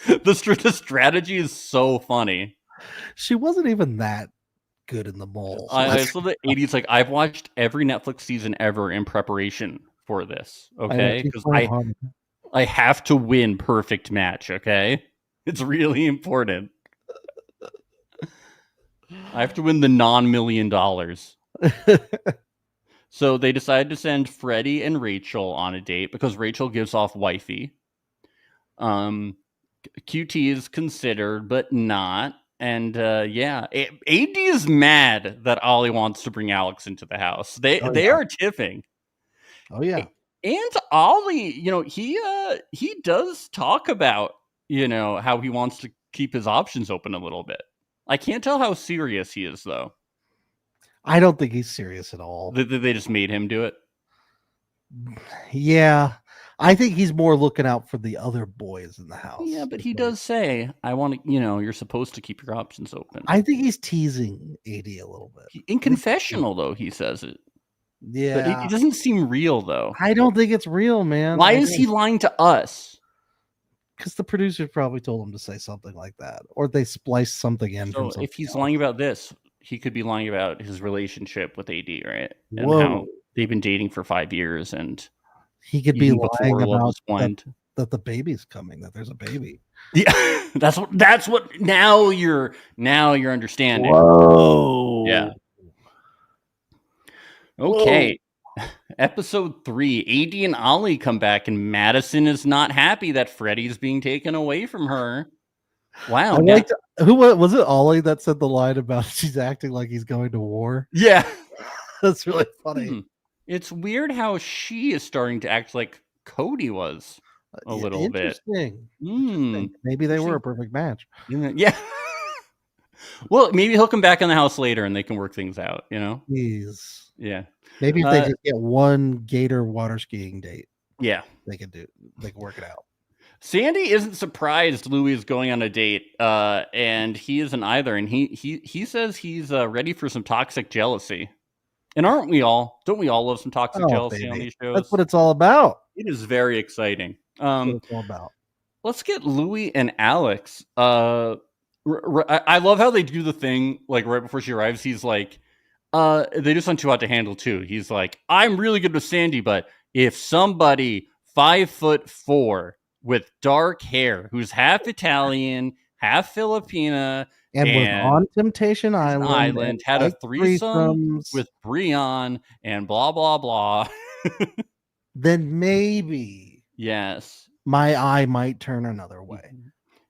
The strategy is so funny. She wasn't even that good in the mole. So the AD's like, I've watched every Netflix season ever in preparation for this, okay? Because I have to win Perfect Match, okay? It's really important. I have to win the non-$1 million. So they decided to send Freddie and Rachel on a date because Rachel gives off wifey. QT is considered, but not. And yeah, AD is mad that Ollie wants to bring Alex into the house. They are tiffing. Oh yeah. And Ollie, you know, he does talk about, you know, how he wants to keep his options open a little bit. I can't tell how serious he is, though. I don't think he's serious at all. They just made him do it. Yeah, I think he's more looking out for the other boys in the house. Yeah, but he does say, "I want to." You're supposed to keep your options open. I think he's teasing AD a little bit. In confessional, though, he says it. Yeah, but it doesn't seem real, though. I don't think it's real, man. Why is he lying to us? Because the producer probably told him to say something like that, or they spliced something in. So if he's lying about this, he could be lying about his relationship with AD, right? And Whoa. how they've been dating for 5 years, and he could be lying about that the baby's coming, that there's a baby. Yeah, that's what. Now you're understanding. Whoa. Yeah. Okay. Whoa. Episode 3, AD and Ollie come back, and Madison is not happy that Freddie's being taken away from her. Wow. Who was it? Ollie that said the line about she's acting like he's going to war? Yeah. That's really funny. It's weird how she is starting to act like Cody was a little bit. Interesting. Maybe they were a perfect match. Yeah. Well, maybe he'll come back in the house later and they can work things out, Please. Yeah. Maybe if they just get one gator water skiing date. Yeah. They can work it out. Sandy isn't surprised Louis is going on a date, and he isn't either. And he says he's ready for some toxic jealousy. And aren't we all? Don't we all love some toxic jealousy on these shows? That's what it's all about. It is very exciting. That's what it's all about. Let's get Louis and Alex. I love how they do the thing, like right before she arrives, he's like, they just aren't too hot to handle too. He's like, I'm really good with Sandy, but if somebody 5'4" with dark hair, who's half Italian, half Filipina, and was on Temptation Island, had a threesome with Breon, and blah blah blah, then maybe my eye might turn another way.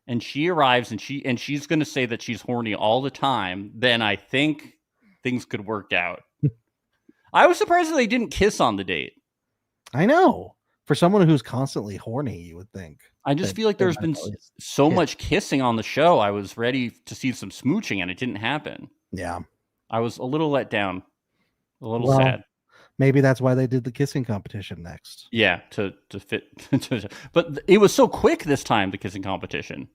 And she arrives, and she's going to say that she's horny all the time. Then I think things could work out. I was surprised that they didn't kiss on the date. I know. For someone who's constantly horny, you would think. I just feel like there's been so much kissing on the show. I was ready to see some smooching, and it didn't happen. Yeah. I was a little let down. A little sad. Maybe that's why they did the kissing competition next. Yeah, to fit. But it was so quick this time, the kissing competition.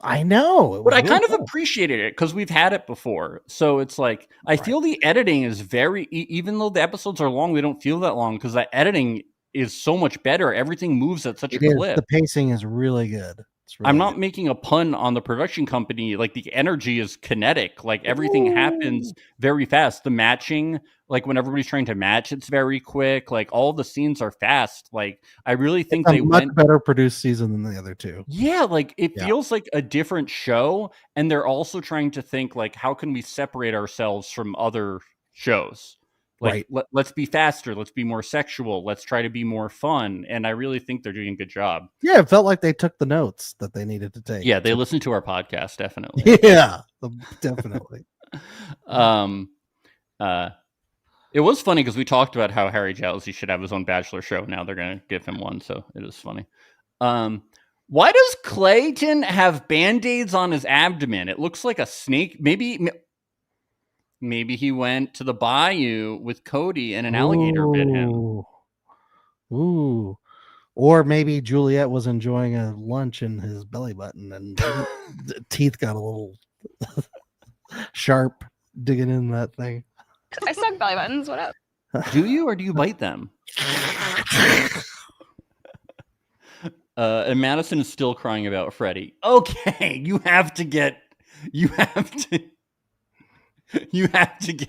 I know. But I kind of appreciated it because we've had it before. So it's like, I feel the editing is very, even though the episodes are long, they don't feel that long because the editing is so much better. Everything moves at such a clip. The pacing is really good. I'm not making a pun on the production company. Like, the energy is kinetic. Like, everything happens very fast. The matching, like when everybody's trying to match, it's very quick. Like, all the scenes are fast. Like, I really think they went better produced season than the other two. Yeah, like it feels like a different show, and they're also trying to think like, how can we separate ourselves from other shows? Like, let's be faster. Let's be more sexual. Let's try to be more fun. And I really think they're doing a good job. Yeah, it felt like they took the notes that they needed to take. Yeah, they listened to our podcast, definitely. Yeah, definitely. It was funny because we talked about how Harry Jealousy should have his own Bachelor show. Now they're going to give him one, so it is funny. Why does Clayton have Band-Aids on his abdomen? It looks like a snake. Maybe he went to the bayou with Cody and an alligator bit him. Ooh. Or maybe Juliet was enjoying a lunch in his belly button and the teeth got a little sharp digging in that thing. I suck belly buttons. What up? Do you, or do you bite them? And Madison is still crying about Freddie. Okay, you have to get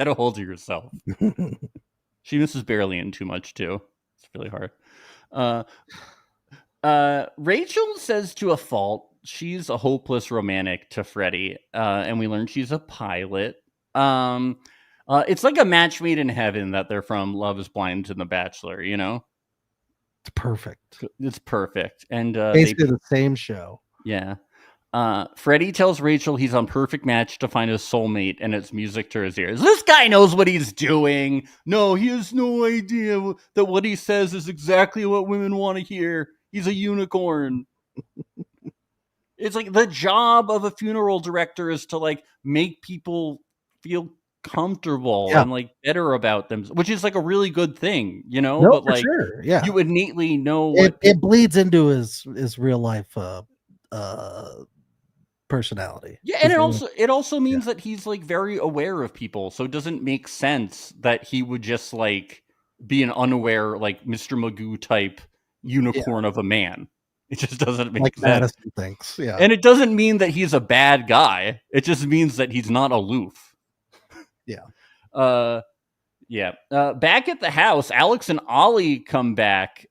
a hold of yourself. She misses Barely in too much too. It's really hard. Rachel says to a fault she's a hopeless romantic to Freddie, and we learn she's a pilot. It's like a match made in heaven that they're from Love Is Blind and The Bachelor, you know? It's perfect. It's perfect. And basically the same show. Yeah. Freddie tells Rachel he's on perfect match to find his soulmate, and it's music to his ears. This guy knows what he's doing. No, he has no idea that what he says is exactly what women want to hear. He's a unicorn. It's like the job of a funeral director is to like make people feel comfortable Yeah. and like better about them, which is like a really good thing, you know. No, but for like, sure. Yeah. you innately know what It bleeds into his real life personality. Yeah, and His it also yeah. means that he's like very aware of people, so it doesn't make sense that he would just like be an unaware, like Mr. Magoo type unicorn of a man. It just doesn't make Like sense. Madison thinks. Yeah. And it doesn't mean that he's a bad guy. It just means that he's not aloof. Yeah. Yeah. Back at the house, Alex and Ollie come back.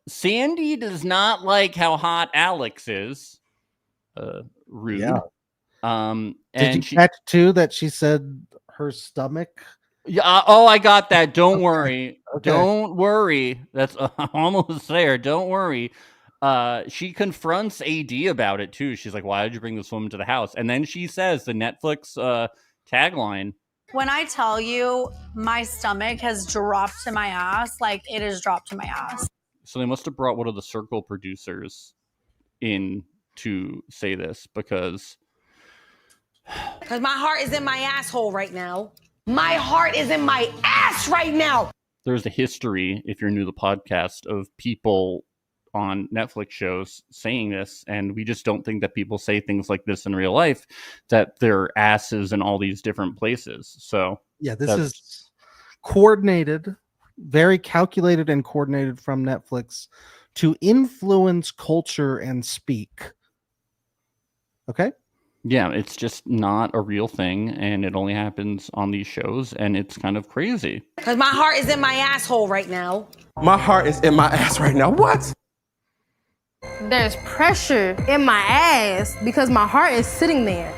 Sandy does not like how hot Alex is. Rude. Yeah. And Did you catch too that she said her stomach? Yeah. Oh, I got that. Don't worry. Okay. Don't worry. That's almost there. Don't worry. She confronts AD about it too. She's like, "Why did you bring this woman to the house?" And then she says the Netflix tagline. When I tell you my stomach has dropped to my ass, like it has dropped to my ass. So they must have brought one of the Circle producers in to say this because my heart is in my asshole right now. My heart is in my ass right now. There's a history, if you're new to the podcast, of people on Netflix shows saying this, and we just don't think that people say things like this in real life, that their asses in all these different places. So yeah, this is coordinated, very calculated and coordinated from Netflix to influence culture and speak. Okay. Yeah, it's just not a real thing, and it only happens on these shows, and it's kind of crazy. Because my heart is in my asshole right now. My heart is in my ass right now. What? There's pressure in my ass because my heart is sitting there.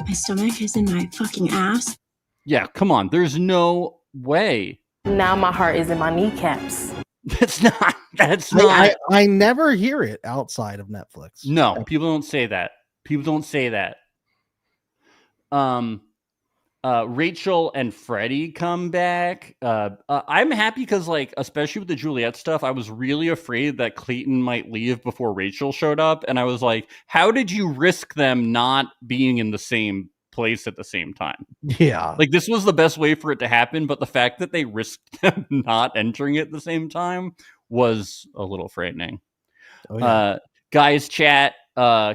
My stomach is in my fucking ass. Yeah, come on. There's no way. Now my heart is in my kneecaps. That's not. I never hear it outside of Netflix. No, people don't say that. People don't say that. Rachel and Freddie come back. I'm happy because, like, especially with the Juliet stuff, I was really afraid that Clayton might leave before Rachel showed up, and I was like, how did you risk them not being in the same place at the same time? Yeah. Like, this was the best way for it to happen, but the fact that they risked them not entering it at the same time was a little frightening. Oh, yeah. Guys chat.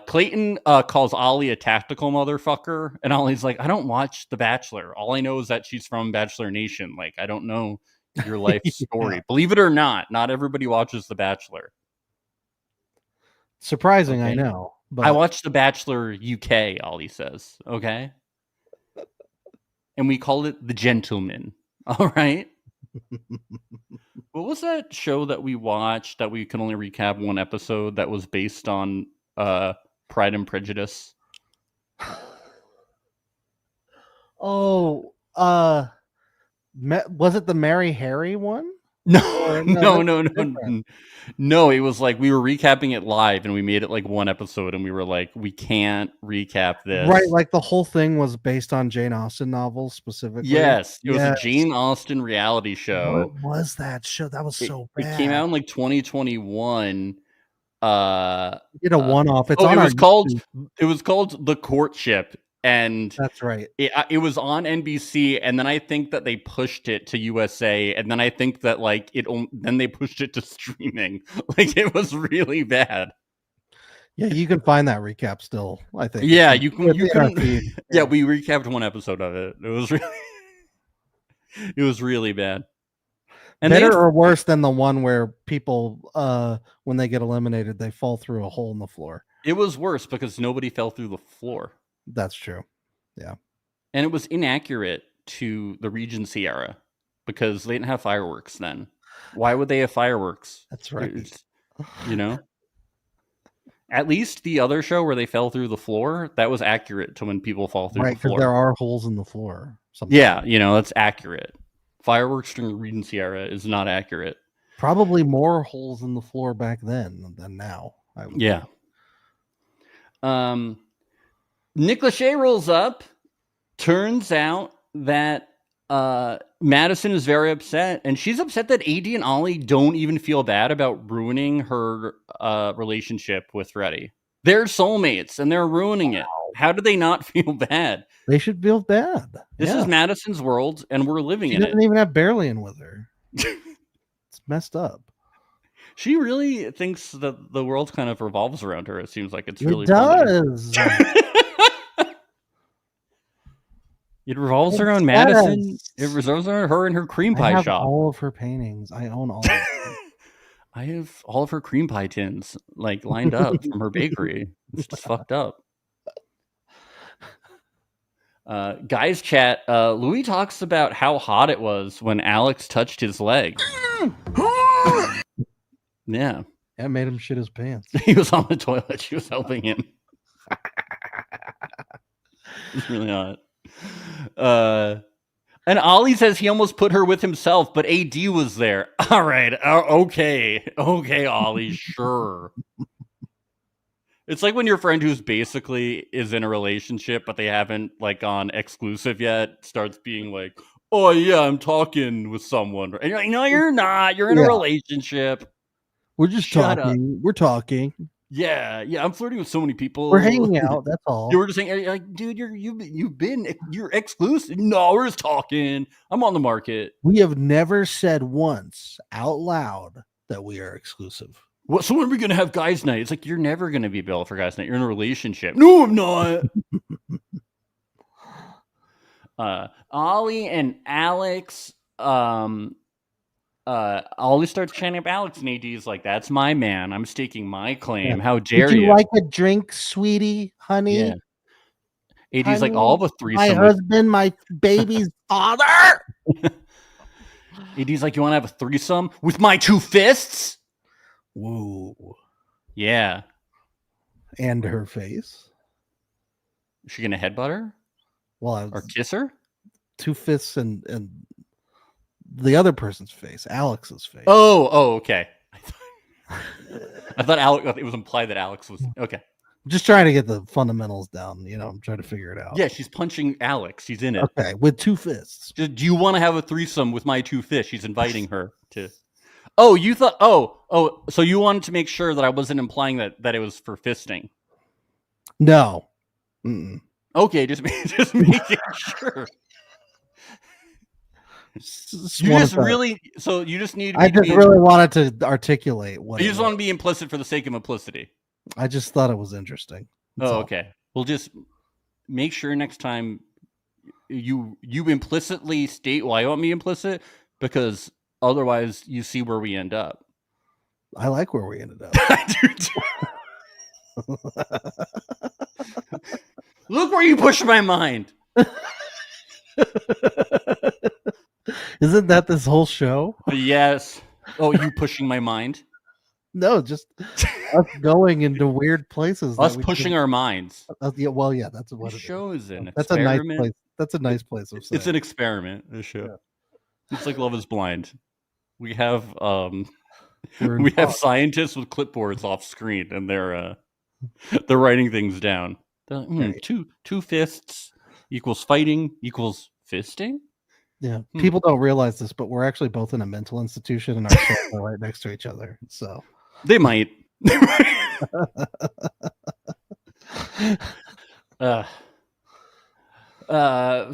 Clayton calls Ollie a tactical motherfucker, and Ollie's like, I don't watch The Bachelor. All I know is that she's from Bachelor Nation. Like, I don't know your life story. Yeah. Believe it or not everybody watches The Bachelor. Surprising, Okay. I know. But I watched The Bachelor UK, Ollie says. Okay. And we call it The Gentleman. All right. What was that show that we watched that we can only recap one episode that was based on Pride and Prejudice? Oh, was it the Mary Harry one? No. No, it was like we were recapping it live and we made it like one episode and we were like, we can't recap this. Right, like the whole thing was based on Jane Austen novels specifically. Yes, it was a Jane Austen reality show. What was that show? That was so bad. It came out in like 2021. Did a one-off. It was called The Courtship, and that's right. It was on NBC, and then I think that they pushed it to USA, and then I think that like then they pushed it to streaming. Like, it was really bad. Yeah, you can find that recap still, I think. Yeah, you can. Yeah, we recapped one episode of it. It was really bad. And better or worse than the one where people, when they get eliminated, they fall through a hole in the floor. It was worse because nobody fell through the floor. That's true. Yeah. And it was inaccurate to the Regency era because they didn't have fireworks then. Why would they have fireworks? That's right. You know? At least the other show where they fell through the floor, that was accurate to when people fall through the floor. Right, because there are holes in the floor. Yeah, that's accurate. Fireworks during the Regency era is not accurate. Probably more holes in the floor back then than now. Yeah. Nick Lachey rolls up. Turns out that Madison is very upset, and she's upset that AD and Ollie don't even feel bad about ruining her relationship with Freddie. They're soulmates, and they're ruining it. How do they not feel bad? They should feel bad. This is Madison's world, and we're living She in it. doesn't even have Berlian with her. It's messed up. She really thinks that the world kind of revolves around her. It seems like it's really It does. It revolves around Madison. It revolves around her and her cream pie I have shop. all of her paintings. I own all of them. I have all of her cream pie tins like lined up from her bakery. It's just fucked up. Guys chat. Louis talks about how hot it was when Alex touched his leg. Yeah. That made him shit his pants. He was on the toilet. She was helping him. It's really hot. And Ollie says he almost put her with himself, but AD was there. All right. Okay, Ollie, sure. It's like when your friend who's basically is in a relationship, but they haven't like gone exclusive yet, starts being like, oh yeah, I'm talking with someone. And you're like, no, you're not. You're in a relationship. We're just Shut talking. We're talking. Yeah, I'm flirting with so many people. We're hanging out. That's all. You were just saying, like, dude, you're exclusive. No, we're just talking. I'm on the market. We have never said once out loud that we are exclusive. What? So when are we gonna have guys' night? It's like you're never gonna be available for guys' night. You're in a relationship. No, I'm not. Ollie and Alex. Ollie starts chanting up Alex, and AD's like, "That's my man. I'm staking my claim. How dare Would you you? like a drink, sweetie, honey?" Yeah. AD's honey, like, "All of a threesome. My husband, my baby's father." AD's like, "You want to have a threesome with my two fists?" Whoa. Yeah. And her face. Is she gonna headbutt her? Well, or kiss her? Two fists and the other person's face, Alex's face. Oh, okay. I thought Alex. It was implied that Alex was okay. I'm just trying to get the fundamentals down. I'm trying to figure it out. Yeah, she's punching Alex. She's in it. Okay, with two fists. Do you want to have a threesome with my two fists? She's inviting her to. Oh, you thought? Oh. So you wanted to make sure that I wasn't implying that it was for fisting. No. Mm-mm. Okay, just making sure. You just really need. I just really wanted to articulate what you just want to be implicit for the sake of implicity. I just thought it was interesting. That's all. Okay. We'll just make sure next time you implicitly state why you want me implicit, because otherwise you see where we end up. I like where we ended up. Look where you push my mind. Isn't that this whole show? Yes. Oh, you pushing my mind? No, just us going into weird places. Us pushing our minds. Yeah, well, yeah, that's what the it show is. is an That's experiment. a nice place. That's a nice place. It's an experiment. The show. Yeah. It's like Love Is Blind. We have scientists with clipboards off screen, and they're writing things down. Like, two fists equals fighting equals fisting. Yeah, people don't realize this, but we're actually both in a mental institution, and our shows are right next to each other. So they might.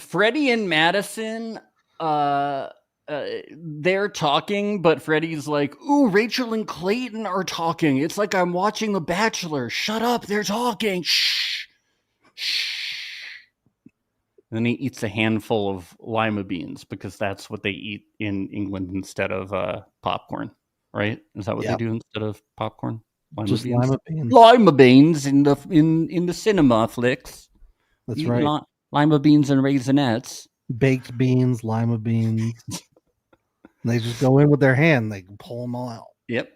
Freddie and Madison, they're talking, but Freddie's like, "Ooh, Rachel and Clayton are talking. It's like I'm watching The Bachelor. Shut up, they're talking. Shh, shh." Then he eats a handful of lima beans because that's what they eat in England instead of popcorn, right? Is that what they do instead of popcorn? Just lima beans. Lima beans in the cinema flicks. That's right. Lima beans and raisinets. Baked beans, lima beans. They just go in with their hand. They can pull them all out. Yep.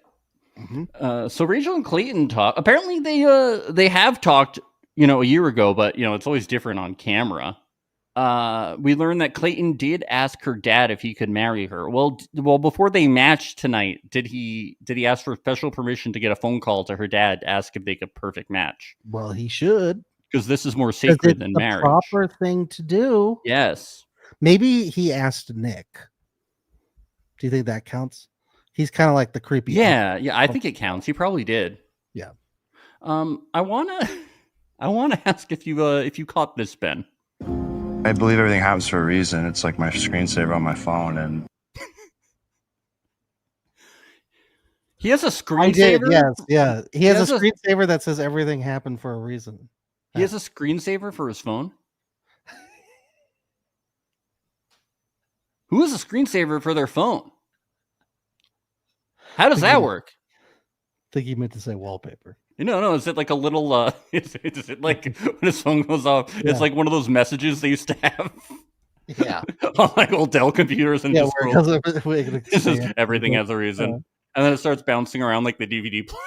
Mm-hmm. So Rachel and Clayton talk. Apparently they have talked, a year ago, but it's always different on camera. We learned that Clayton did ask her dad if he could marry her. Well, before they matched tonight, did he ask for special permission to get a phone call to her dad to ask if they could perfect match? Well, he should, because this is more sacred than marriage. Proper thing to do. Yes. Maybe he asked Nick. Do you think that counts? He's kind of like the creepy. Yeah, I think it counts. He probably did. Yeah. I wanna I want to ask if you caught this, Ben. I believe everything happens for a reason. It's like my screensaver on my phone, and he has a I screensaver. did, yes, yeah. He has a screensaver that says everything happened for a reason. He has a screensaver for his phone. Who has a screensaver for their phone? How does that work? I think he meant to say wallpaper. No. Is it like a little? Is it like when his phone goes off? Yeah. It's like one of those messages they used to have. Yeah, on like old Dell computers, and just this is everything has a reason, and then it starts bouncing around like the DVD player.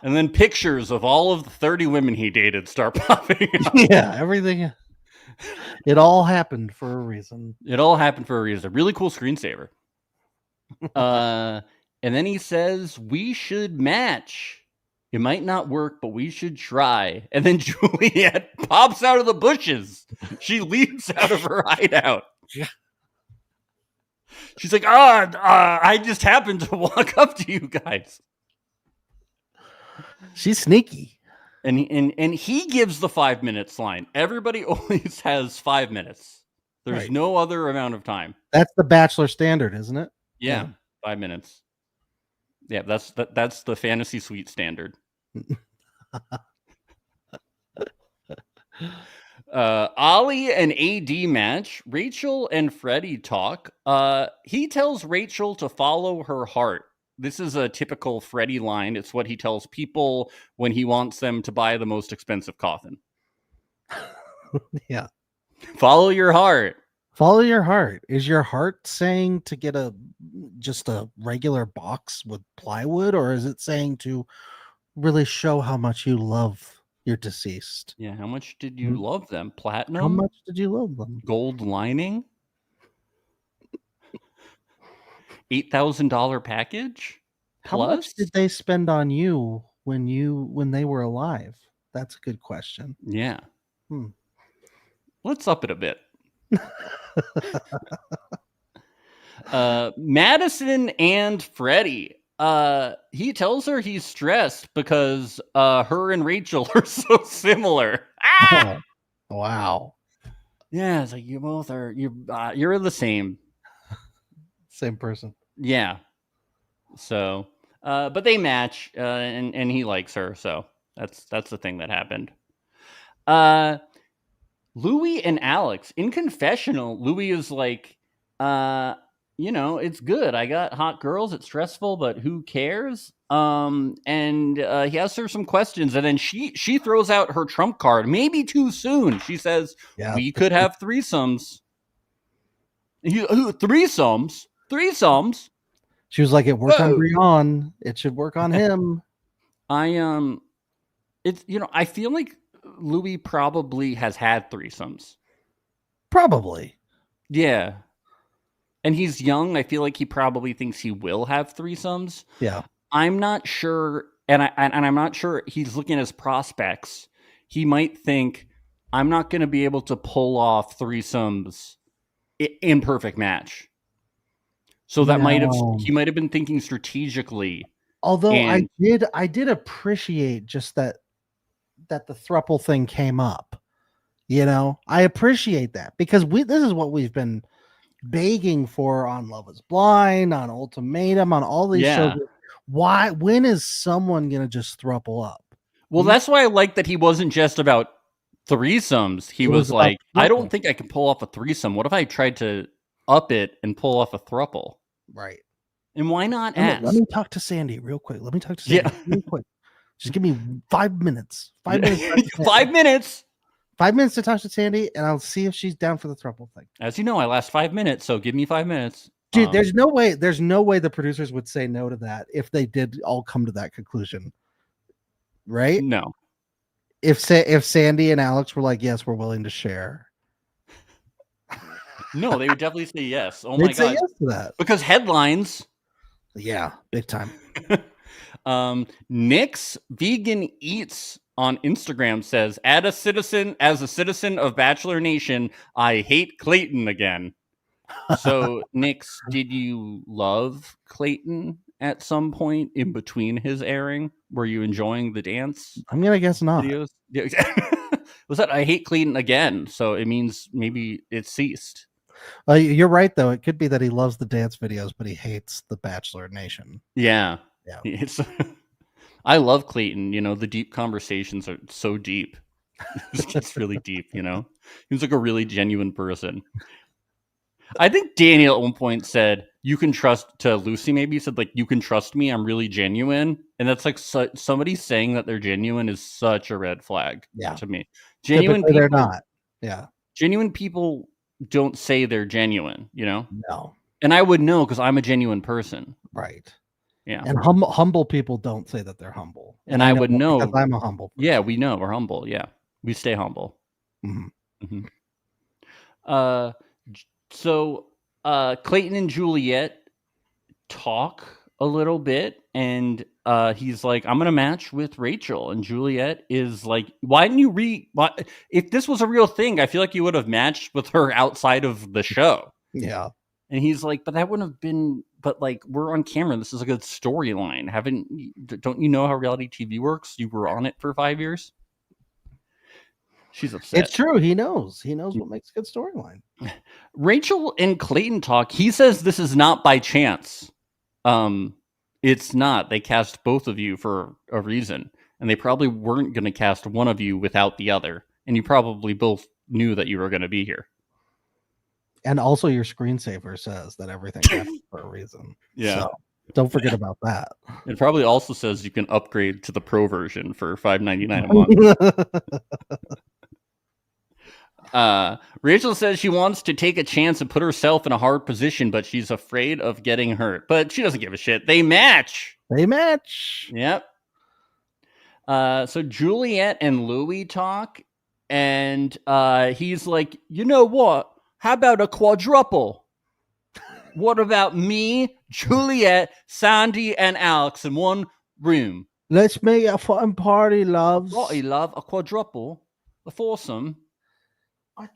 And then pictures of all of the 30 women he dated start popping up. Yeah, everything. It all happened for a reason. It all happened for a reason. Really cool screensaver. And then he says, we should match. It might not work, but we should try. And then Juliet pops out of the bushes. She leaps out of her hideout. She's like, I just happened to walk up to you guys. She's sneaky. And he gives the 5 minutes line. Everybody always has 5 minutes. There's no other amount of time. That's the Bachelor standard, isn't it? Yeah, 5 minutes. Yeah, that's the fantasy suite standard. Ollie and AD match. Rachel and Freddie talk. He tells Rachel to follow her heart. This is a typical Freddie line. It's what he tells people when he wants them to buy the most expensive coffin. Yeah. Follow your heart. Follow your heart. Is your heart saying to get just a regular box with plywood, or is it saying to really show how much you love your deceased? Yeah, how much did you love them? Platinum? How much did you love them? Gold lining? $8,000 package? How much did they spend on you when they were alive? That's a good question. Yeah. Let's up it a bit. Madison and Freddie. He tells her he's stressed because her and Rachel are so similar. Oh, wow. Yeah, it's like you both are you're the same person. Yeah. So, but they match, and he likes her. So that's the thing that happened. Louis and Alex in confessional. Louis is like, it's good. I got hot girls. It's stressful, but who cares? And he asks her some questions, and then she throws out her trump card. Maybe too soon. She says, "We could have threesomes." Threesomes. She was like, "It worked on Brian. It should work on him." I feel like Louis probably has had threesomes. Probably. Yeah. And he's young. I feel like he probably thinks he will have threesomes. Yeah. I'm not sure, and I'm not sure he's looking at his prospects. He might think, I'm not going to be able to pull off threesomes in perfect match. So that he might have been thinking strategically. Although I did appreciate just that the throuple thing came up. I appreciate that because this is what we've been begging for on Love is Blind, on Ultimatum, on all these shows. When is someone gonna just throuple up? Well, that's why I like that he wasn't just about threesomes. He was like, I don't think I can pull off a threesome. What if I tried to up it and pull off a throuple? Right. And why not Let me talk to Sandy real quick. Real quick. Just give me 5 minutes. 5 minutes. 5 minutes. 5 minutes to talk to Sandy, and I'll see if she's down for the throuple thing. As you know, I last 5 minutes, so give me 5 minutes. Dude, there's no way the producers would say no to that if they did all come to that conclusion. Right? No. If Sandy and Alex were like, yes, we're willing to share. No, they would definitely say yes. Oh my God. Say yes to that. Because headlines. Yeah, big time. Nick's Vegan Eats on Instagram says, as a citizen of Bachelor Nation, I hate Clayton again. So, Nix, did you love Clayton at some point in between his airing? Were you enjoying the dance? I'm gonna guess not. Videos? Yeah, was that I hate Clayton again? So it means maybe it ceased. You're right, though. It could be that he loves the dance videos, but he hates the Bachelor Nation. Yeah, yeah. I love Clayton. You know, the deep conversations are so deep. It's really deep. You know, he's like a really genuine person. I think Daniel at one point said, "You can trust," to Lucy. Maybe he said, like, "You can trust me. I'm really genuine." And that's like somebody saying that they're genuine is such a red flag. To me, genuine people, they're not. Yeah, genuine people don't say they're genuine. You know, no. And I would know because I'm a genuine person. Right. Yeah. And humble people don't say that they're humble. And I would know because I'm a humble person. Yeah, we know we're humble. Yeah, we stay humble. Mm-hmm. So Clayton and Juliet talk a little bit, and he's like, "I'm gonna match with Rachel," and Juliet is like, "Why didn't you if this was a real thing, I feel like you would have matched with her outside of the show." Yeah. And he's like, "But that wouldn't have been. But like, we're on camera. This is a good storyline. Don't you know how reality TV works? You were on it for 5 years." She's upset. It's true. He knows. He knows what makes a good storyline. Rachel and Clayton talk. He says this is not by chance. It's not. They cast both of you for a reason, and they probably weren't going to cast one of you without the other. And you probably both knew that you were going to be here. And also, your screensaver says that everything happens for a reason. Yeah. So don't forget about that. It probably also says you can upgrade to the pro version for $5.99 a month. Rachel says she wants to take a chance and put herself in a hard position, but she's afraid of getting hurt. But she doesn't give a shit. They match. Yep. So Juliet and Louis talk, and he's like, "You know what? How about a quadruple? What about me, Juliet, Sandy, and Alex in one room? Let's make a fun party, loves. Party, love, a quadruple, a foursome." I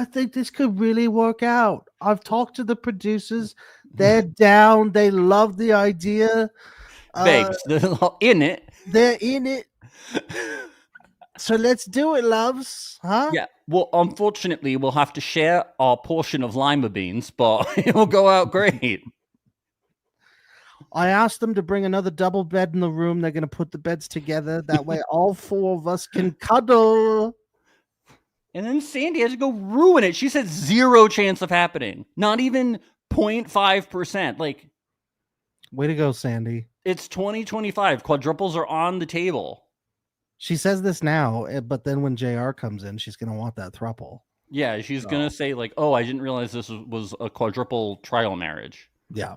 think this could really work out. I've talked to the producers. They're down. They love the idea. Babes, they're in it. They're in it. So let's do it, loves. Huh? Yeah. Well, unfortunately, we'll have to share our portion of lima beans, but it will go out great. I asked them to bring another double bed in the room. They're going to put the beds together. That way all four of us can cuddle. And then Sandy has to go ruin it. She said 0 chance of happening. Not even 0.5%. Like, way to go, Sandy. It's 2025. Quadruples are on the table. She says this now, but then when JR comes in, she's going to want that thruple. Yeah, she's going to say like, "Oh, I didn't realize this was a quadruple trial marriage." Yeah.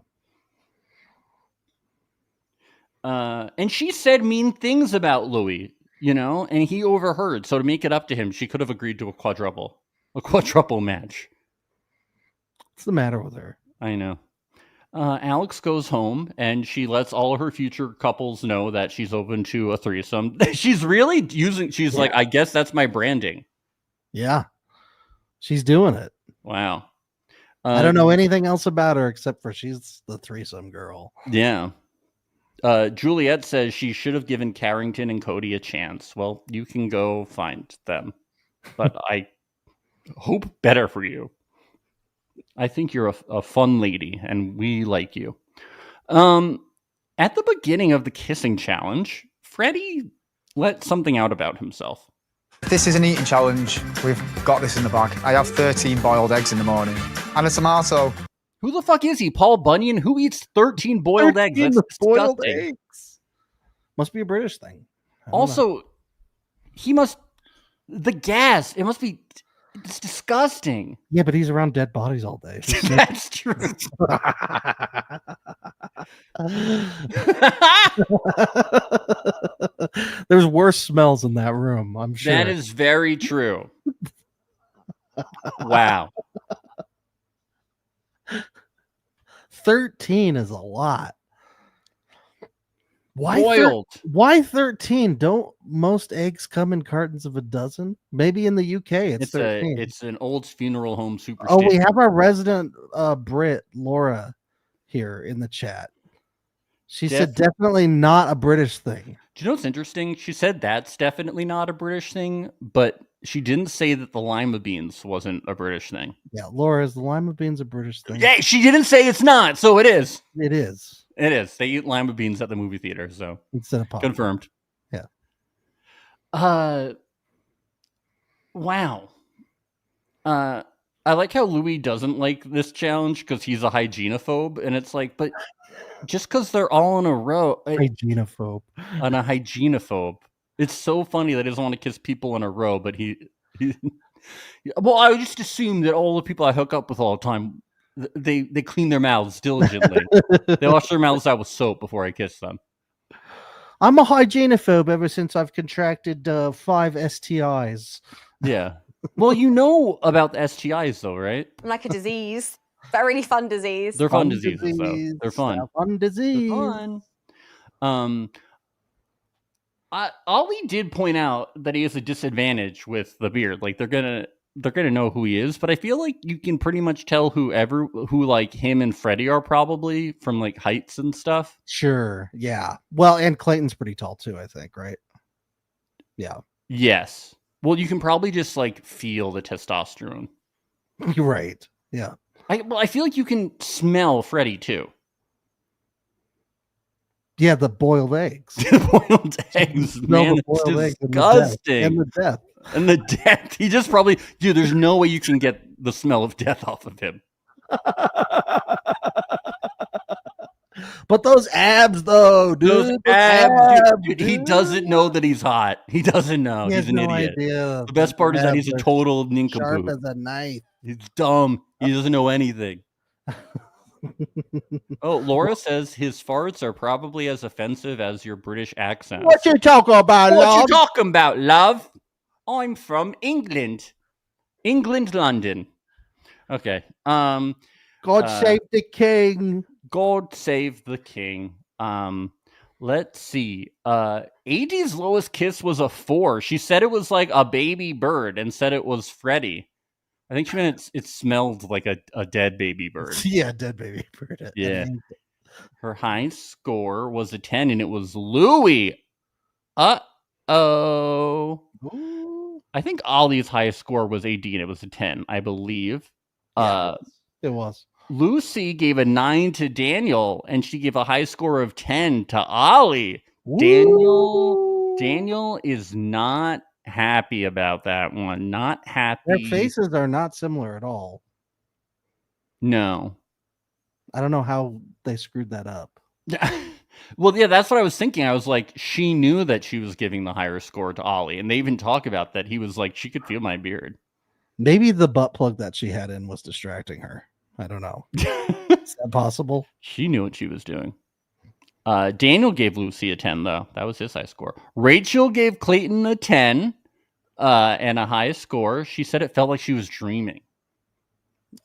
And she said mean things about Louis, you know, and he overheard. So to make it up to him, she could have agreed to a quadruple match. What's the matter with her? I know. Alex goes home and she lets all of her future couples know that she's open to a threesome. She's really she's like, I guess that's my branding. Yeah. She's doing it. Wow. I don't know anything else about her except for she's the threesome girl. Yeah. Juliet says she should have given Carrington and Cody a chance. Well, you can go find them, but I hope better for you. I think you're a fun lady, and we like you. At the beginning of the kissing challenge, Freddie let something out about himself. This is an eating challenge. We've got this in the bag. I have 13 boiled eggs in the morning and a tomato. Who the fuck is he? Paul Bunyan? Who eats 13 boiled eggs? That's boiled disgusting. eggs. Must be a British thing. Also, the gas, it's disgusting. Yeah, but he's around dead bodies all day. That's true. There's worse smells in that room, I'm sure. That is very true. Wow. 13 is a lot. Why boiled? Why 13? Don't most eggs come in cartons of a dozen? Maybe in the UK it's 13. It's an old funeral home superstition. Oh, we have our resident Brit Laura here in the chat. She said definitely not a British thing. Do you know what's interesting? She said that's definitely not a British thing, but she didn't say that the lima beans wasn't a British thing. Yeah, Laura, is the lima beans a British thing? Yeah, she didn't say it's not, so it is. It is. It is. They eat lima beans at the movie theater, so instead of pop. Confirmed. Yeah. Wow. I like how Louis doesn't like this challenge because he's a hygienophobe, and it's like, but just because they're all in a row, hygienophobe, on a hygienophobe, it's so funny that he doesn't want to kiss people in a row, but he well, I just assume that all the people I hook up with all the time, they clean their mouths diligently. They wash their mouths out with soap before I kiss them. I'm a hygienophobe ever since I've contracted 5 STIs. Yeah. Well, you know about the STIs, though, right? Like a disease, but a really fun disease. They're fun diseases, though. They're fun. Fun disease. They're fun. Ollie did point out that he has a disadvantage with the beard. Like they're gonna know who he is, but I feel like you can pretty much tell who like him and Freddie are probably from like heights and stuff. Sure. Yeah. Well, and Clayton's pretty tall too, I think, right? Yeah. Yes. Well, you can probably just like feel the testosterone. You're right. Yeah. I feel like you can smell Freddie too. Yeah, the boiled eggs. Boiled eggs, man, it's disgusting. And the death. And the death. He just probably, dude, there's no way you can get the smell of death off of him. But those abs, though, dude. Those abs, dude, he doesn't know that he's hot. He doesn't know. He He's an no idiot. idea. The best part is that he's a total nincompoop. Sharp as a knife. He's dumb. He doesn't know anything. Oh, Laura says his farts are probably as offensive as your British accent. What you talking about, love? What you talking about, love? I'm from England. England, London. Okay. God save the king. God save the king. Let's see. AD's lowest kiss was a 4. She said it was like a baby bird and said it was Freddie. I think she meant it smelled like a dead baby bird. Yeah, dead baby bird. Yeah. Her high score was a 10 and it was Louis. Uh-oh. I think Ollie's highest score was AD and it was a 10, I believe. Yeah, it was. Lucy gave a 9 to Daniel and she gave a high score of 10 to Ollie. Daniel is not happy about that one. Not happy. Their faces are not similar at all. No. I don't know how they screwed that up. Well, yeah, that's what I was thinking. I was like, she knew that she was giving the higher score to Ollie. And they even talk about that. He was like, she could feel my beard. Maybe the butt plug that she had in was distracting her. I don't know. Is that possible? She knew what she was doing. Daniel gave Lucy a 10, though. That was his high score. Rachel gave Clayton a 10 and a high score. She said it felt like she was dreaming.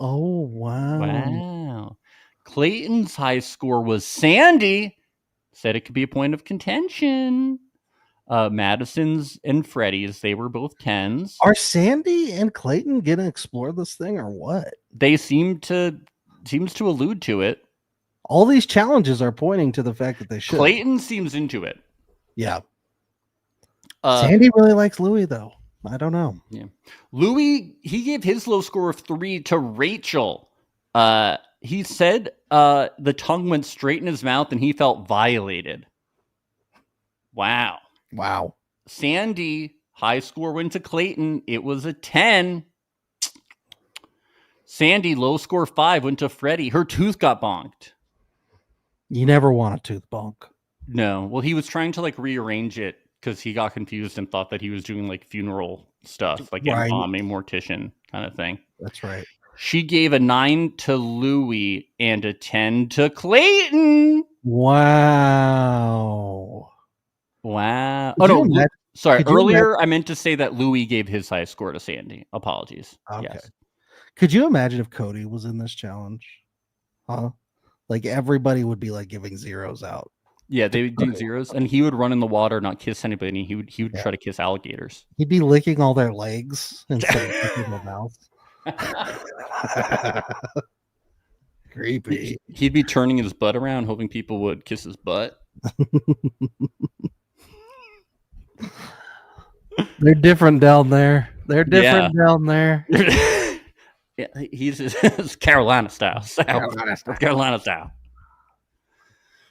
Oh, wow. Wow. Clayton's high score was Sandy. Said it could be a point of contention. Madison's and Freddie's, they were both 10s. Are Sandy and Clayton going to explore this thing or what? They seems to allude to it. All these challenges are pointing to the fact that they should. Clayton seems into it. Yeah. Sandy really likes Louis, though. I don't know. Yeah. Louis, he gave his low score of 3 to Rachel. He said the tongue went straight in his mouth and he felt violated. Wow. Wow. Sandy, high score went to Clayton. It was a 10. Sandy, low score 5 went to Freddie. Her tooth got bonked. You never want a tooth bonk. No. Well, he was trying to like rearrange it because he got confused and thought that he was doing like funeral stuff, like Right. a mortician kind of thing. That's right. She gave a 9 to Louis and a 10 to Clayton. Wow. Wow. Could Oh, you no. imagine- Sorry. could you Earlier, I meant to say that Louis gave his high score to Sandy. Apologies. Okay. Yes. Could you imagine if Cody was in this challenge? Huh? Like everybody would be like giving zeros out. Yeah, they would do zeros, and he would run in the water, not kiss anybody. He would try to kiss alligators. He'd be licking all their legs instead of licking their mouth. Creepy. He'd be turning his butt around, hoping people would kiss his butt. They're different down there. They're different down there. Yeah, he's Carolina style. Carolina style.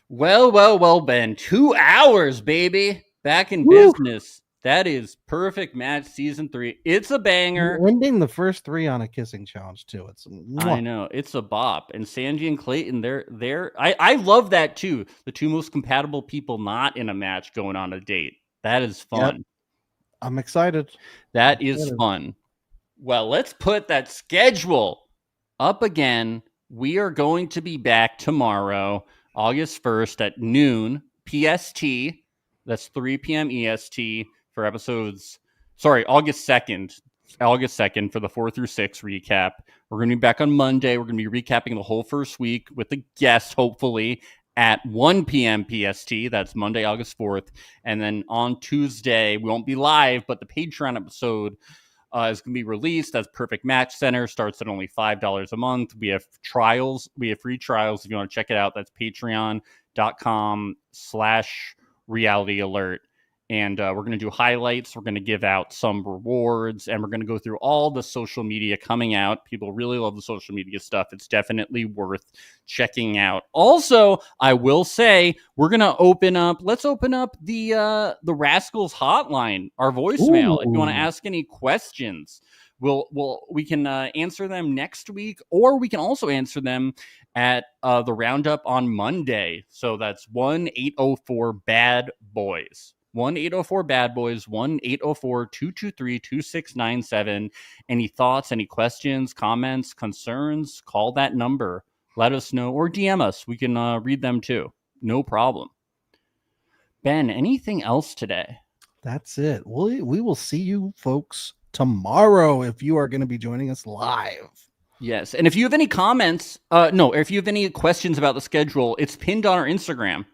Well, Ben. 2 hours, baby. Back in business. That is Perfect Match Season 3. It's a banger. You're ending the first 3 on a kissing challenge, too. It's I know. It's a bop. And Sanji and Clayton, I love that, too. The 2 most compatible people not in a match going on a date. That is fun. Yep. I'm excited. That is fun. Well, let's put that schedule up again. We are going to be back tomorrow, August 1st at noon PST. That's 3 p.m. EST for episodes. Sorry, August 2nd. August 2nd for the 4 through 6 recap. We're going to be back on Monday. We're going to be recapping the whole first week with a guest, hopefully, at 1 p.m. PST. That's Monday, August 4th. And then on Tuesday, we won't be live, but the Patreon episode is going to be released. That's Perfect Match Center. Starts at only $5 a month. We have trials. We have free trials. If you want to check it out, that's patreon.com/realityalert. And we're going to do highlights. We're going to give out some rewards, and we're going to go through all the social media coming out. People really love the social media stuff. It's definitely worth checking out. Also, I will say we're going to let's open up the Rascals hotline, our voicemail. If you want to ask any questions, we can answer them next week, or we can also answer them at the roundup on Monday. So that's 1-804-BAD-BOYS. 1-804-BAD-BOYS, 1-804-223-2697. Any thoughts, any questions, comments, concerns, call that number. Let us know, or DM us. We can read them too. No problem. Ben, anything else today? That's it. We will see you folks tomorrow if you are going to be joining us live. Yes, and if you have any comments, if you have any questions about the schedule, it's pinned on our Instagram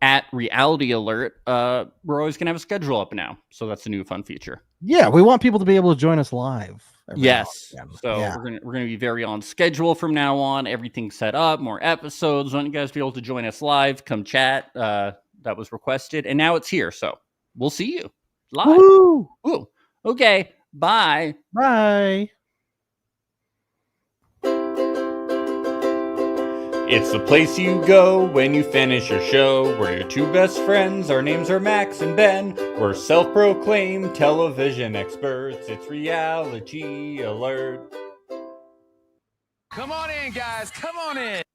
at Reality Alert. We're always gonna have a schedule up now, so that's a new fun feature. Yeah, we want people to be able to join us live. Yes, so we're gonna be very on schedule from now on. Everything's set up, more episodes. Want you guys to be able to join us live? Come chat. That was requested, and now it's here. So we'll see you live. Woo! Ooh. Okay. Bye. Bye. It's the place you go when you finish your show. We're your 2 best friends. Our names are Max and Ben. We're self-proclaimed television experts. It's Reality Alert. Come on in, guys. Come on in.